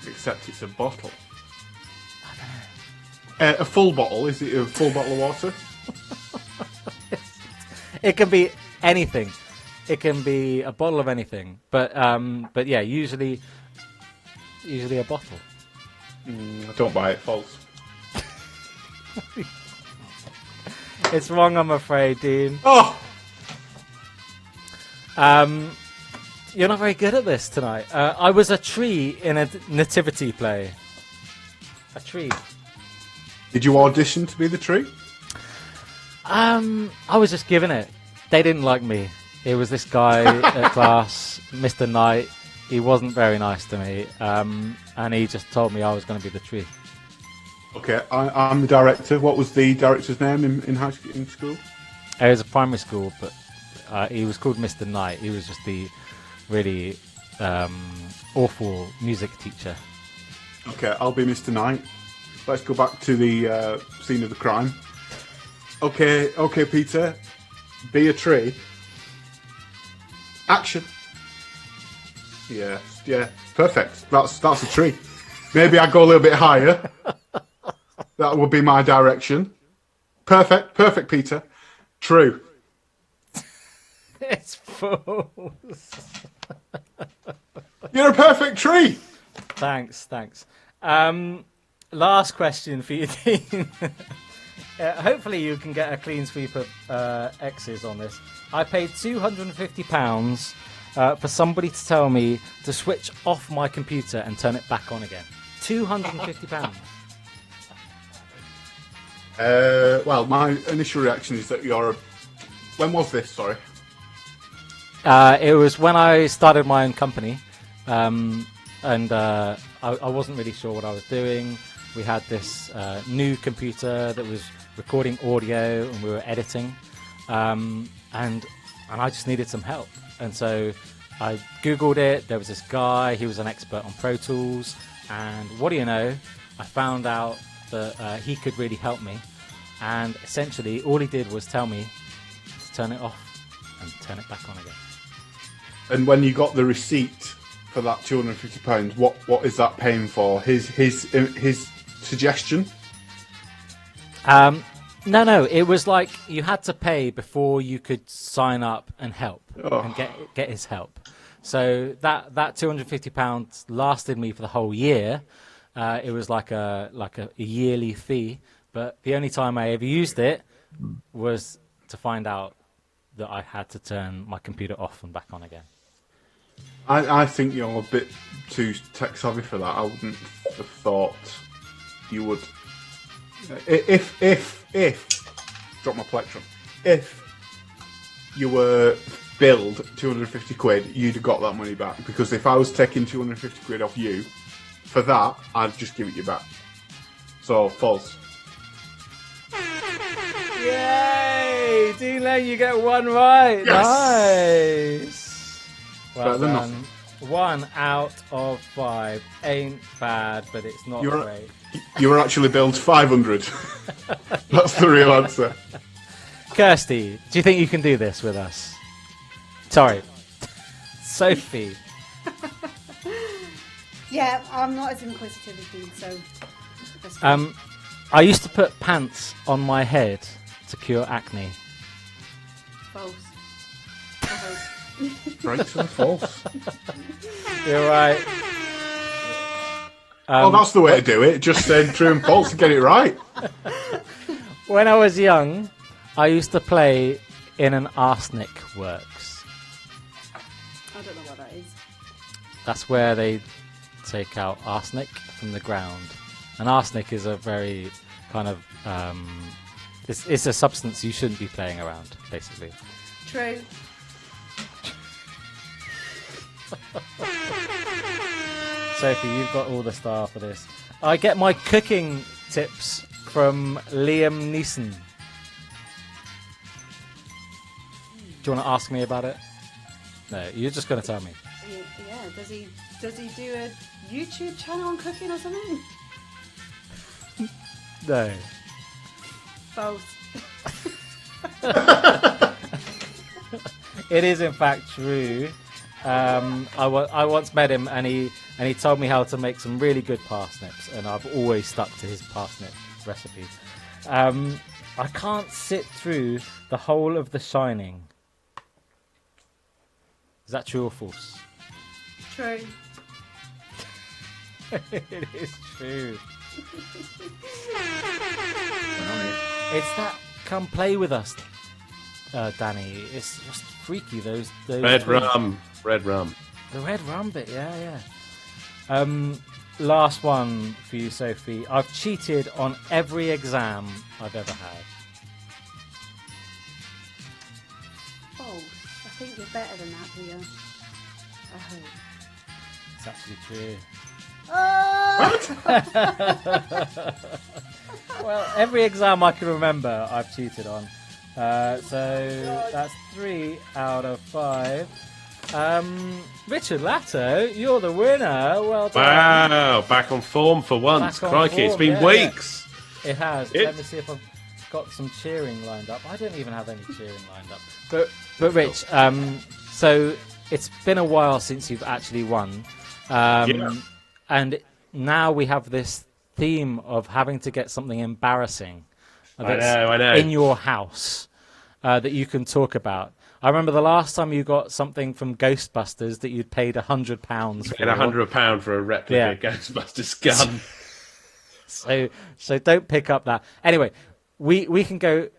Except it's a bottle. I don't know. A full bottle? Is it a full bottle of water? It can be anything. It can be a bottle of anything. But yeah, usually a bottle. I don't buy it. False. It's wrong, I'm afraid, Dean. Oh! You're not very good at this tonight. I was a tree in a nativity play. A tree. Did you audition to be the tree? I was just given it. They didn't like me. It was this guy at class, Mr. Knight. He wasn't very nice to me, and he just told me I was going to be the tree. Okay, I'm the director. What was the director's name in school? It was a primary school, but he was called Mr. Knight. He was just the really awful music teacher. Okay, I'll be Mr. Knight. Let's go back to the scene of the crime. Okay, Peter. Be a tree. Action. Yeah, perfect. That's a tree. Maybe I go a little bit higher. That would be my direction. Perfect, Peter. True. It's false. You're a perfect tree. Thanks. Last question for you, Dean. Hopefully you can get a clean sweep of X's on this. I paid £250 for somebody to tell me to switch off my computer and turn it back on again. £250. Well, my initial reaction is that you're. When was this? Sorry. It was when I started my own company, and I wasn't really sure what I was doing. We had this new computer that was recording audio, and we were editing, and I just needed some help. And so I Googled it. There was this guy. He was an expert on Pro Tools, and what do you know? I found out that he could really help me. And essentially, all he did was tell me to turn it off and turn it back on again. And when you got the receipt for that £250, what is that paying for? His suggestion? No. It was like you had to pay before you could sign up and help and get his help. So that £250 lasted me for the whole year. It was like a yearly fee, but the only time I ever used it was to find out that I had to turn my computer off and back on again. I think you're a bit too tech savvy for that. I wouldn't have thought you would. If drop my plectrum. If you were billed 250 quid, you'd have got that money back. Because if I was taking 250 quid off you, for that, I'd just give it you back. So, false. Yay! Dino, you get one right. Yes! Nice. Well Better than done. nothing. 1 out of 5. Ain't bad, but it's not great. You were actually billed 500. That's the real answer. Kirsty, do you think you can do this with us? Sorry. Sophie. Yeah, I'm not as inquisitive as you, so... that's fine. I used to put pants on my head to cure acne. False. Right to the false. You're right. Oh, that's the way to do it. Just say true and false to get it right. When I was young, I used to play in an arsenic works. I don't know what that is. That's where they take out arsenic from the ground. And arsenic is a very kind of... it's a substance you shouldn't be playing around, basically. True. Sophie, you've got all the star for this. I get my cooking tips from Liam Neeson. Do you want to ask me about it? No, you're just going to tell me. Yeah, does he do a YouTube channel on cooking or something? No. False. It is in fact true. I once met him and he told me how to make some really good parsnips, and I've always stuck to his parsnip recipe. I can't sit through the whole of The Shining. Is that true or false? True. It is true. It's that come play with us, Danny. It's just freaky, those Red twins. rum. Red rum. The red rum bit, yeah. Last one for you, Sophie. I've cheated on every exam I've ever had. False. I think you're better than that, Leah. I hope. It's actually true. Oh! Well, every exam I can remember, I've cheated on. So that's 3 out of 5. Richard Latto, you're the winner. Well done. Wow, back on form for once. Back on Crikey, it's form, been yeah. weeks. It has. Let me see if I've got some cheering lined up. I don't even have any cheering lined up. But Rich, so it's been a while since you've actually won. And now we have this theme of having to get something embarrassing I know. in your house that you can talk about. I remember the last time you got something from Ghostbusters that you'd paid £100 for. Paid £100 for a replica Ghostbusters gun. So don't pick up that. Anyway, we can go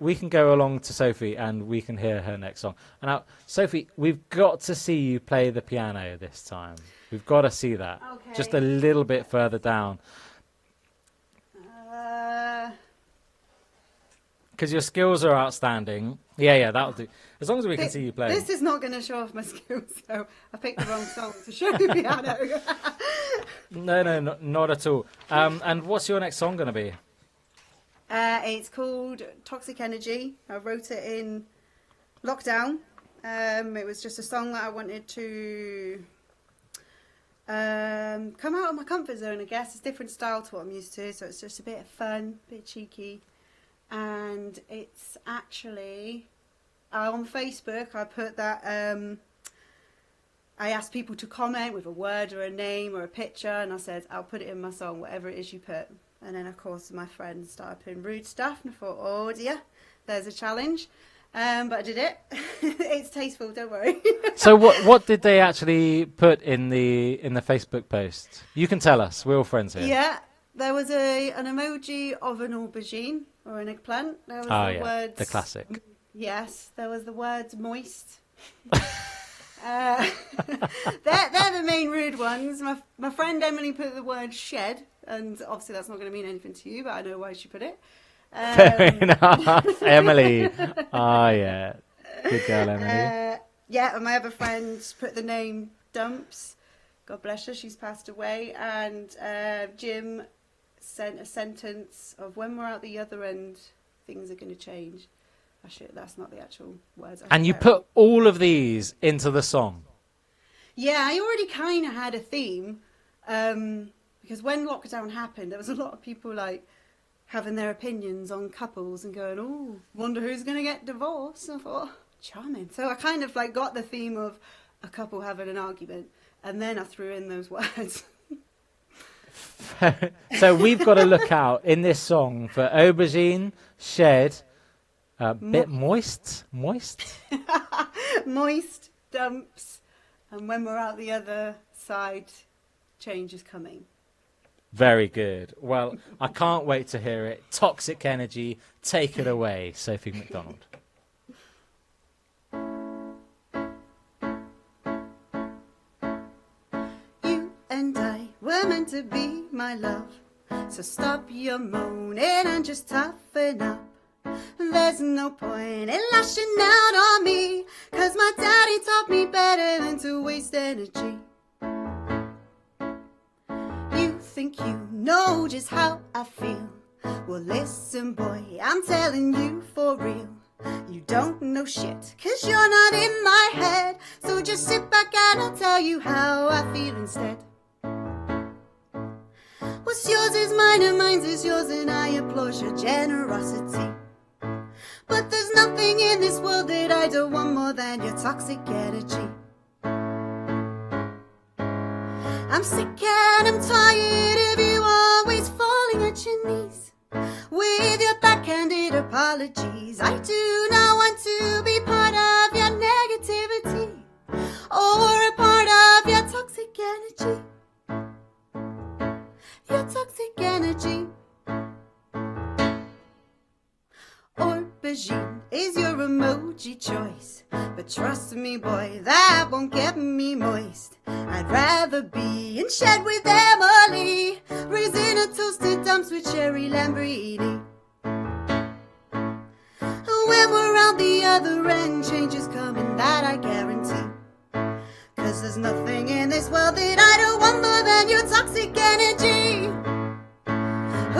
along to Sophie and we can hear her next song. And now, Sophie, we've got to see you play the piano this time. We've got to see that. Okay. Just a little bit further down. Because your skills are outstanding. Yeah, that'll do. As long as we can see you play. This is not going to show off my skills, so I picked the wrong song to show the piano. No, not at all. And what's your next song going to be? It's called Toxic Energy. I wrote it in lockdown. It was just a song that I wanted to come out of my comfort zone, I guess. It's a different style to what I'm used to, so it's just a bit of fun, a bit cheeky. And it's actually on Facebook. I put that I asked people to comment with a word or a name or a picture, and I said I'll put it in my song, whatever it is you put. And then of course my friends started putting rude stuff, and I thought, oh dear, there's a challenge. But I did it. It's tasteful, don't worry. So what did they actually put in the Facebook post? You can tell us. We're all friends here. Yeah, there was an emoji of an aubergine or an eggplant. There was words. The classic. Yes, there was the words moist. They're the main rude ones. My friend Emily put the word shed, and obviously that's not going to mean anything to you, but I know why she put it. Fair enough. Emily. Oh, yeah. Good girl, Emily. Yeah, and my other friend put the name Dumps. God bless her, she's passed away. And Jim sent a sentence of when we're out the other end, things are going to change. That's not the actual words. And you put all of these into the song? Yeah, I already kind of had a theme. Because when lockdown happened, there was a lot of people like having their opinions on couples and going, oh, wonder who's going to get divorced. And I thought, oh, charming. So I kind of like got the theme of a couple having an argument. And then I threw in those words. So we've got to look out in this song for aubergine, shed, bit moist, moist, dumps, and when we're out the other side, change is coming. Very good. Well, I can't wait to hear it. Toxic Energy, take it away, Sophie McDonald. You and I were meant to be, my love, so stop your moaning and just toughen up. There's no point in lashing out on me, 'cause my daddy taught me better than to waste energy. You think you know just how I feel? Well, listen, boy, I'm telling you for real. You don't know shit, 'cause you're not in my head. So just sit back and I'll tell you how I feel instead. What's yours is mine and mine's is yours, and I applaud your generosity. But there's nothing in this world that I don't want more than your toxic energy. I'm sick and I'm tired of you always falling at your knees with your backhanded apologies. I do not want to be part of your negativity or a part of your toxic energy. Your toxic energy. Aubergine is your emoji choice, but trust me, boy, that won't get me moist. I'd rather be in shed with Emily, raising a toasted dumps with cherry Lamborghini. When we're out the other end, change is coming, that I guarantee. 'Cause there's nothing in this world that I don't want more than your toxic energy.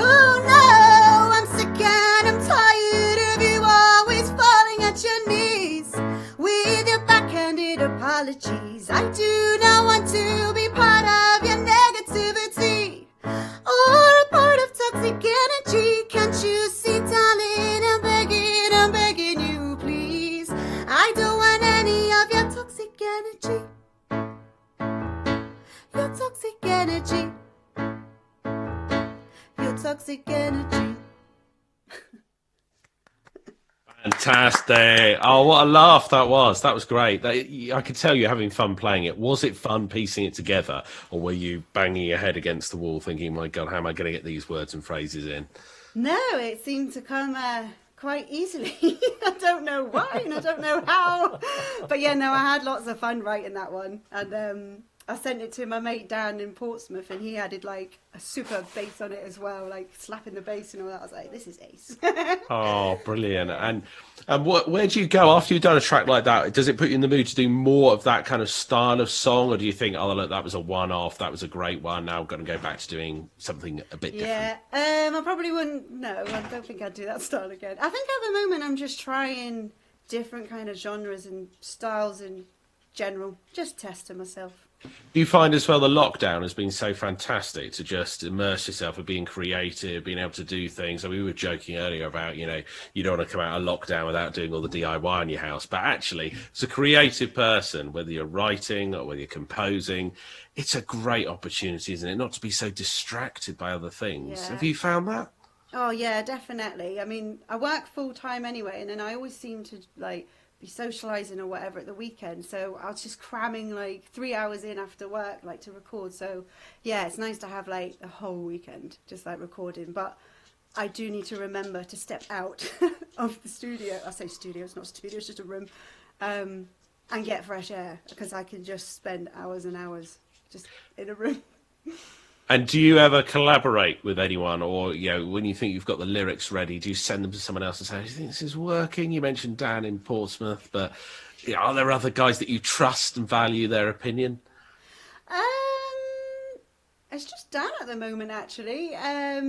Oh no, I'm sick and I'm tired of you always falling at your knees with your backhanded apologies. I do not want to be part of your negativity or a part of toxic energy. Can't you see, darling, I'm begging you, please. I don't want any of your toxic energy. Your toxic energy. Your toxic energy. Fantastic. Oh, what a laugh that was. That was great. I could tell you're having fun playing it. Was it fun piecing it together, or were you banging your head against the wall thinking, my God, how am I going to get these words and phrases in? No, it seemed to come quite easily. I don't know why and I don't know how. But yeah, no, I had lots of fun writing that one. And I sent it to my mate Dan in Portsmouth, and he added like a super bass on it as well, like slapping the bass and all that. I was like, this is ace. Oh, brilliant. And where do you go after you've done a track like that? Does it put you in the mood to do more of that kind of style of song, or do you think, oh, look, that was a one-off, that was a great one, now I'm going to go back to doing something a bit different? Yeah, I probably wouldn't, no, I don't think I'd do that style again. I think at the moment I'm just trying different kind of genres and styles in general, just testing myself. Do you find as well the lockdown has been so fantastic to just immerse yourself in being creative, being able to do things? And we were joking earlier about, you don't want to come out of lockdown without doing all the DIY in your house. But actually, as a creative person, whether you're writing or whether you're composing, it's a great opportunity, isn't it? Not to be so distracted by other things. Yeah. Have you found that? Oh, yeah, definitely. I mean, I work full time anyway, and then I always seem to be socialising or whatever at the weekend, so I was just cramming like 3 hours in after work to record. So yeah, it's nice to have like a whole weekend just like recording, but I do need to remember to step out of the studio. I say studio, it's not a studio, it's just a room, and get fresh air, because I can just spend hours and hours just in a room. And do you ever collaborate with anyone, or when you think you've got the lyrics ready, do you send them to someone else and say, "Do you think this is working?" You mentioned Dan in Portsmouth, but are there other guys that you trust and value their opinion? It's just Dan at the moment, actually. I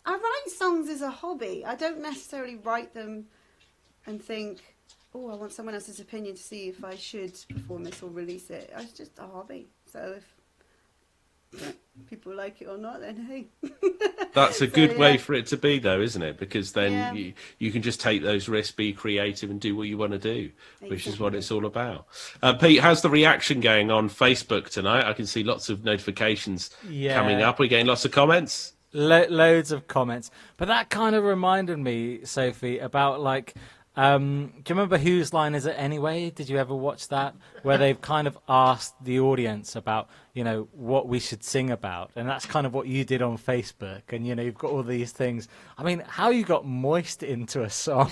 write songs as a hobby. I don't necessarily write them and think, oh, I want someone else's opinion to see if I should perform this or release it. It's just a hobby. So if people like it or not, then hey. That's a good way for it to be, though, isn't it? Because then you can just take those risks, be creative, and do what you want to do, which is what it's all about. Pete, how's the reaction going on Facebook tonight? I can see lots of notifications coming up. We're getting lots of comments. Loads of comments. But that kind of reminded me, Sophie, about do you remember Whose Line Is It Anyway? Did you ever watch that? Where they've kind of asked the audience about, what we should sing about. And that's kind of what you did on Facebook. And, you've got all these things. I mean, how you got Moist into a song,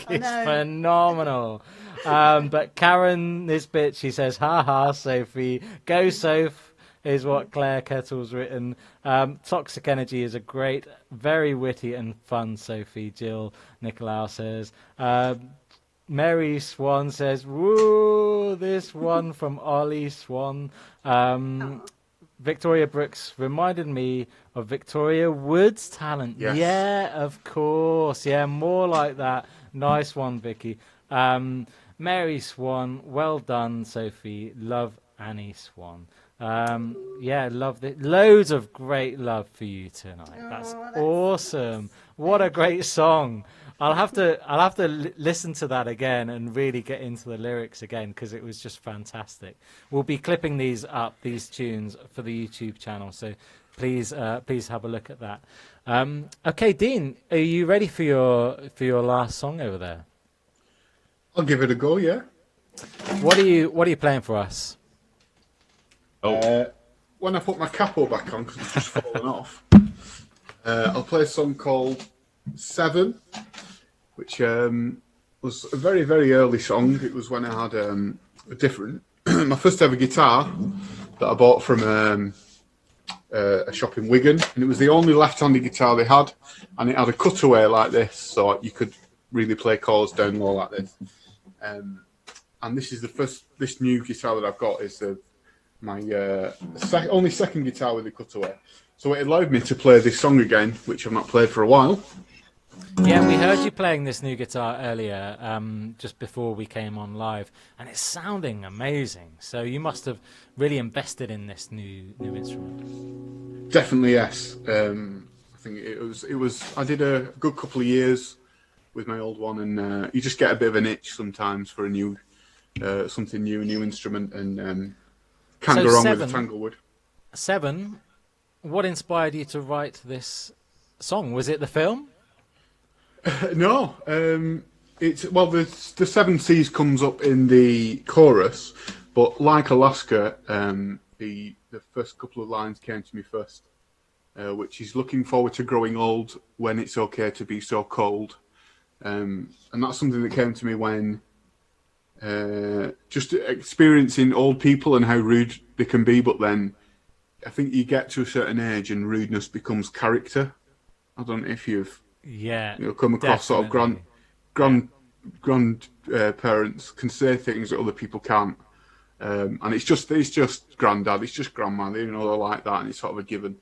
it's phenomenal. But Karen, this bitch, she says, ha ha, Sophie, go Soph. Is what Claire Kettle's written. Toxic Energy is a great, very witty and fun Sophie. Jill Nicolau says. Mary Swan says, woo, this one from Ollie Swan. Victoria Brooks reminded me of Victoria Wood's talent. Yes. Yeah, of course. Yeah, more like that. Nice one, Vicky. Mary Swan, well done, Sophie. Love Annie Swan. Love it. Loads of great love for you tonight. That's awesome. What a great song. I'll have to listen to that again and really get into the lyrics again, because it was just fantastic. We'll be clipping these tunes for the YouTube channel, so please have a look at that. Okay, Dean, are you ready for your last song over there? I'll give it a go. Yeah. What are you playing for us? When I put my capo back on, because it's just fallen off, I'll play a song called 7, which was a very, very early song. It was when I had a different, my first ever guitar that I bought from a shop in Wigan, and it was the only left-handed guitar they had, and it had a cutaway like this, so you could really play chords down low like this. And this is this new guitar that I've got is my only second guitar with a cutaway. So it allowed me to play this song again, which I've not played for a while. Yeah, we heard you playing this new guitar earlier, just before we came on live, and it's sounding amazing. So you must have really invested in this new instrument. Definitely, yes. I think it was. I did a good couple of years with my old one, and you just get a bit of an itch sometimes for a new, something new, a new instrument, and can't go wrong with a Tanglewood. 7. What inspired you to write this song? Was it the film? No. The 7 Seas comes up in the chorus, but like Alaska, the first couple of lines came to me first, which is looking forward to growing old when it's okay to be so cold. And that's something that came to me when just experiencing old people and how rude they can be, but then I think you get to a certain age and rudeness becomes character. I don't know if you've come across sort of grandparents can say things that other people can't, and it's just granddad, it's just grandma, they're like that, and it's sort of a given.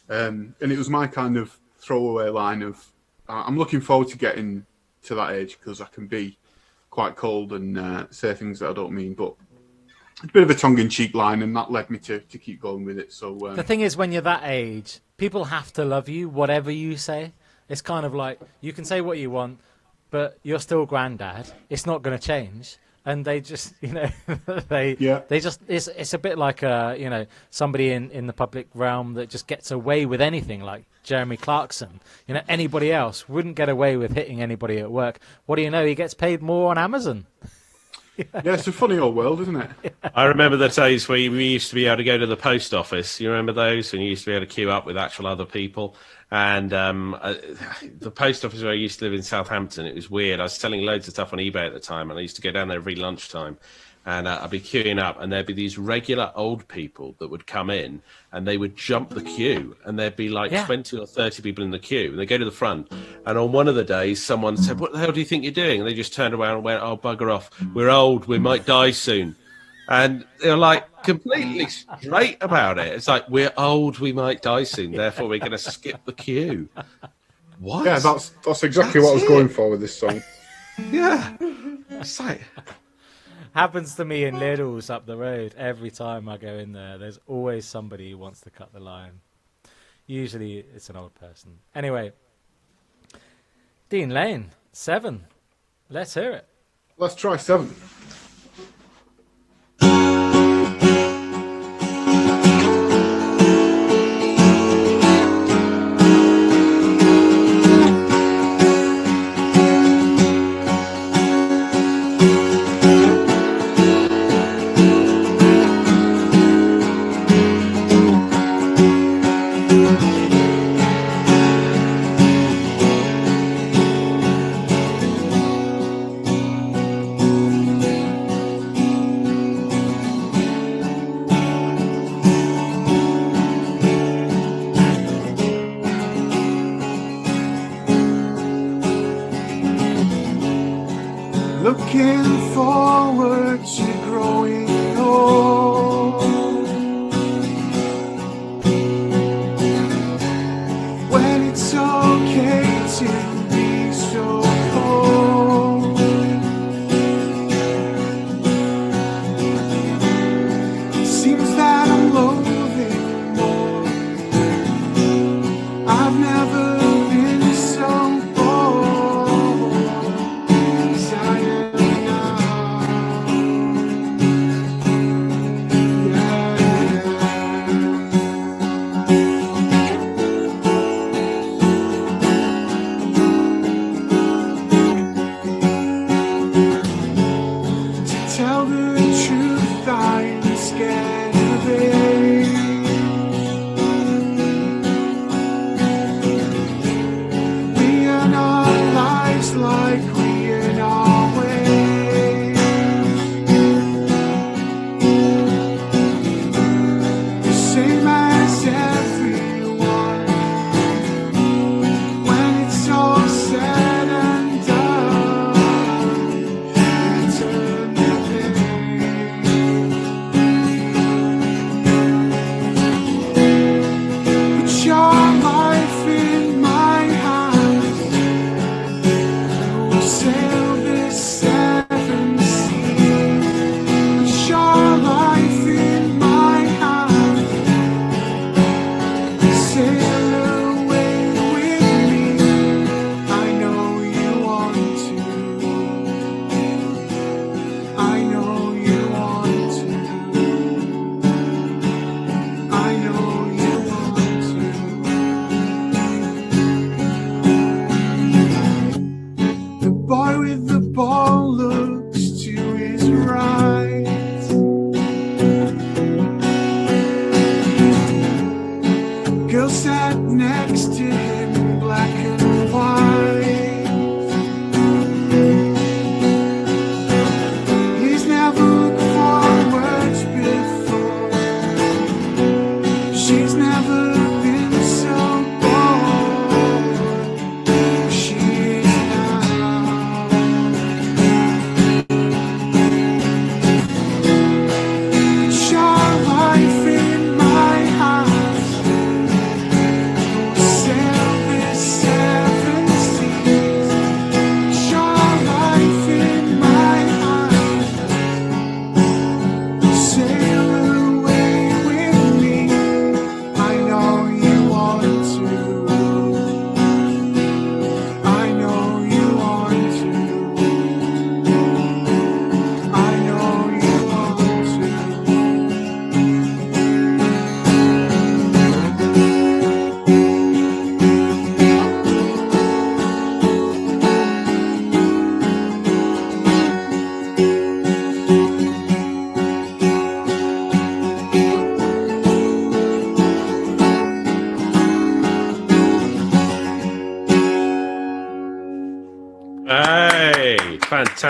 And it was my kind of throwaway line of I'm looking forward to getting to that age because I can be quite cold and say things that I don't mean, but it's a bit of a tongue-in-cheek line, and that led me to keep going with it. So the thing is, when you're that age, people have to love you, whatever you say. It's kind of like you can say what you want, but you're still granddad. It's not going to change, and they just, it's a bit like somebody in the public realm that just gets away with anything, like Jeremy Clarkson. Anybody else wouldn't get away with hitting anybody at work. What do you know? He gets paid more on Amazon. Yeah, it's a funny old world, isn't it? I remember the days where we used to be able to go to the post office. You remember those? When you used to be able to queue up with actual other people. And the post office where I used to live in Southampton, it was weird. I was selling loads of stuff on eBay at the time, and I used to go down there every lunchtime. And I'd be queuing up, and there'd be these regular old people that would come in, and they would jump the queue, and there'd be like 20 or 30 people in the queue, and they go to the front. And on one of the days, someone said, "What the hell do you think you're doing?" And they just turned around and went, "Oh, bugger off. We're old. We might die soon." And they're like completely straight about it. It's like, we're old. We might die soon. Therefore, we're going to skip the queue. What? Yeah, that's exactly what I was going for with this song. Yeah. It's like... Happens to me in Lidl's up the road. Every time I go in there, there's always somebody who wants to cut the line. Usually it's an old person. Anyway, Dean Lane, 7. Let's hear it. Let's try 7. Looking forward to growing old, when it's okay to be so cold. It seems that I'm loathing more. I've never been so bored as I am now. Yeah.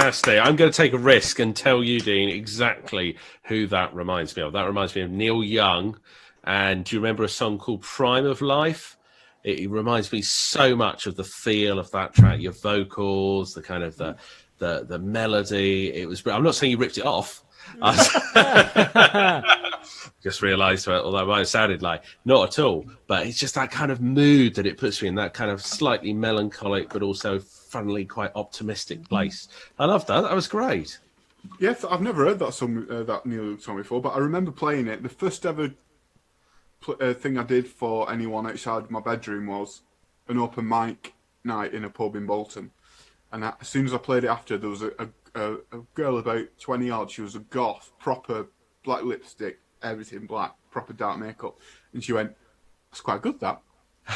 fantastic. I'm going to take a risk and tell you, Dean, exactly who that reminds me of. That reminds me of Neil Young. And do you remember a song called Prime of Life? It reminds me so much of the feel of that track, your vocals, the kind of the melody. It was. I'm not saying you ripped it off. Just realised although it might have sounded like not at all, but it's just that kind of mood that it puts me in, that kind of slightly melancholic but also funnily quite optimistic place. I loved that. That was great. Yes, I've never heard that song, that Neil Young song before, but I remember playing it. The first ever thing I did for anyone outside my bedroom was an open mic night in a pub in Bolton, and as soon as I played it after, there was a girl about 20 odd. She was a goth, proper black lipstick, everything black, proper dark makeup, and she went, "That's quite good, that."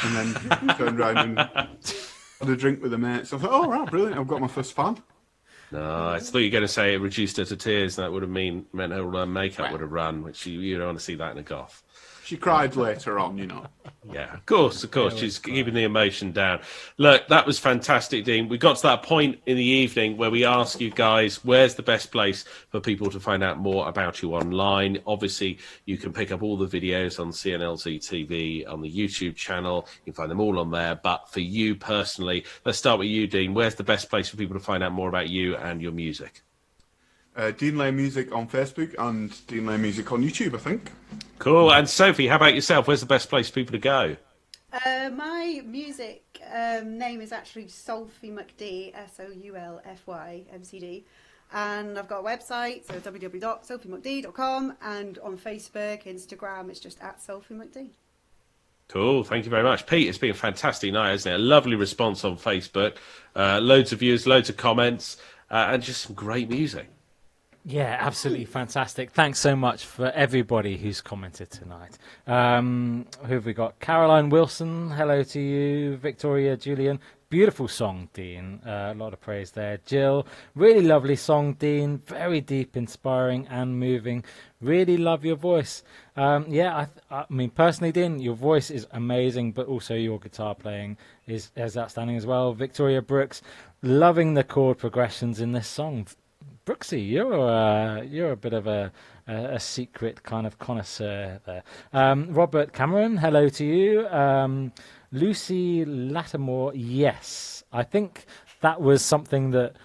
And then turned around and had a drink with her mates. I thought, "Oh right, brilliant! I've got my first fan." No, I thought you were going to say it reduced her to tears. That would have meant her makeup would have run, which you don't want to see that in a goth. She cried later on, you know. Yeah, of course. She's keeping the emotion down. Look, that was fantastic, Dean. We got to that point in the evening where we ask you guys, where's the best place for people to find out more about you online? Obviously, you can pick up all the videos on CNLZ TV, on the YouTube channel. You can find them all on there. But for you personally, let's start with you, Dean. Where's the best place for people to find out more about you and your music? Dean Lane Music on Facebook and Dean Lane Music on YouTube, I think. Cool. And Sophie, how about yourself? Where's the best place for people to go? My music name is actually Sophie McD, SOULFY MCD. And I've got a website, so www.sophiemcd.com. And on Facebook, Instagram, it's just @SophieMcD. Cool. Thank you very much. Pete, it's been a fantastic night, hasn't it? A lovely response on Facebook. Loads of views, loads of comments, and just some great music. Yeah, absolutely fantastic. Thanks so much for everybody who's commented tonight. Who have we got? Caroline Wilson, hello to you. Victoria Julian, beautiful song, Dean. A lot of praise there. Jill, really lovely song, Dean. Very deep, inspiring and moving. Really love your voice. I mean, personally, Dean, your voice is amazing, but also your guitar playing is outstanding as well. Victoria Brooks, loving the chord progressions in this song. Brooksy, you're a bit of a secret kind of connoisseur there. Robert Cameron, hello to you. Lucy Lattimore, yes. I think that was something that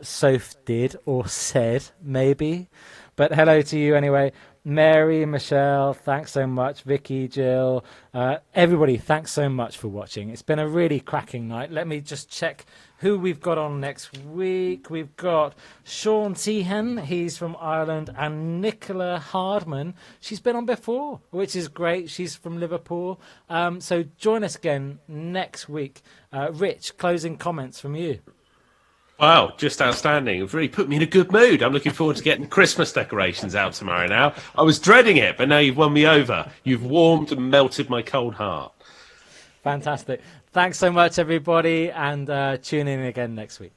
Soph did or said, maybe. But hello to you anyway. Mary, Michelle, thanks so much. Vicky, Jill, everybody, thanks so much for watching. It's been a really cracking night. Let me just check who we've got on next week. We've got Sean Tehan, he's from Ireland, and Nicola Hardman. She's been on before, which is great. She's from Liverpool. So join us again next week. Rich, closing comments from you. Wow, just outstanding. It's really put me in a good mood. I'm looking forward to getting Christmas decorations out tomorrow now. I was dreading it, but now you've won me over. You've warmed and melted my cold heart. Fantastic. Thanks so much, everybody, and tune in again next week.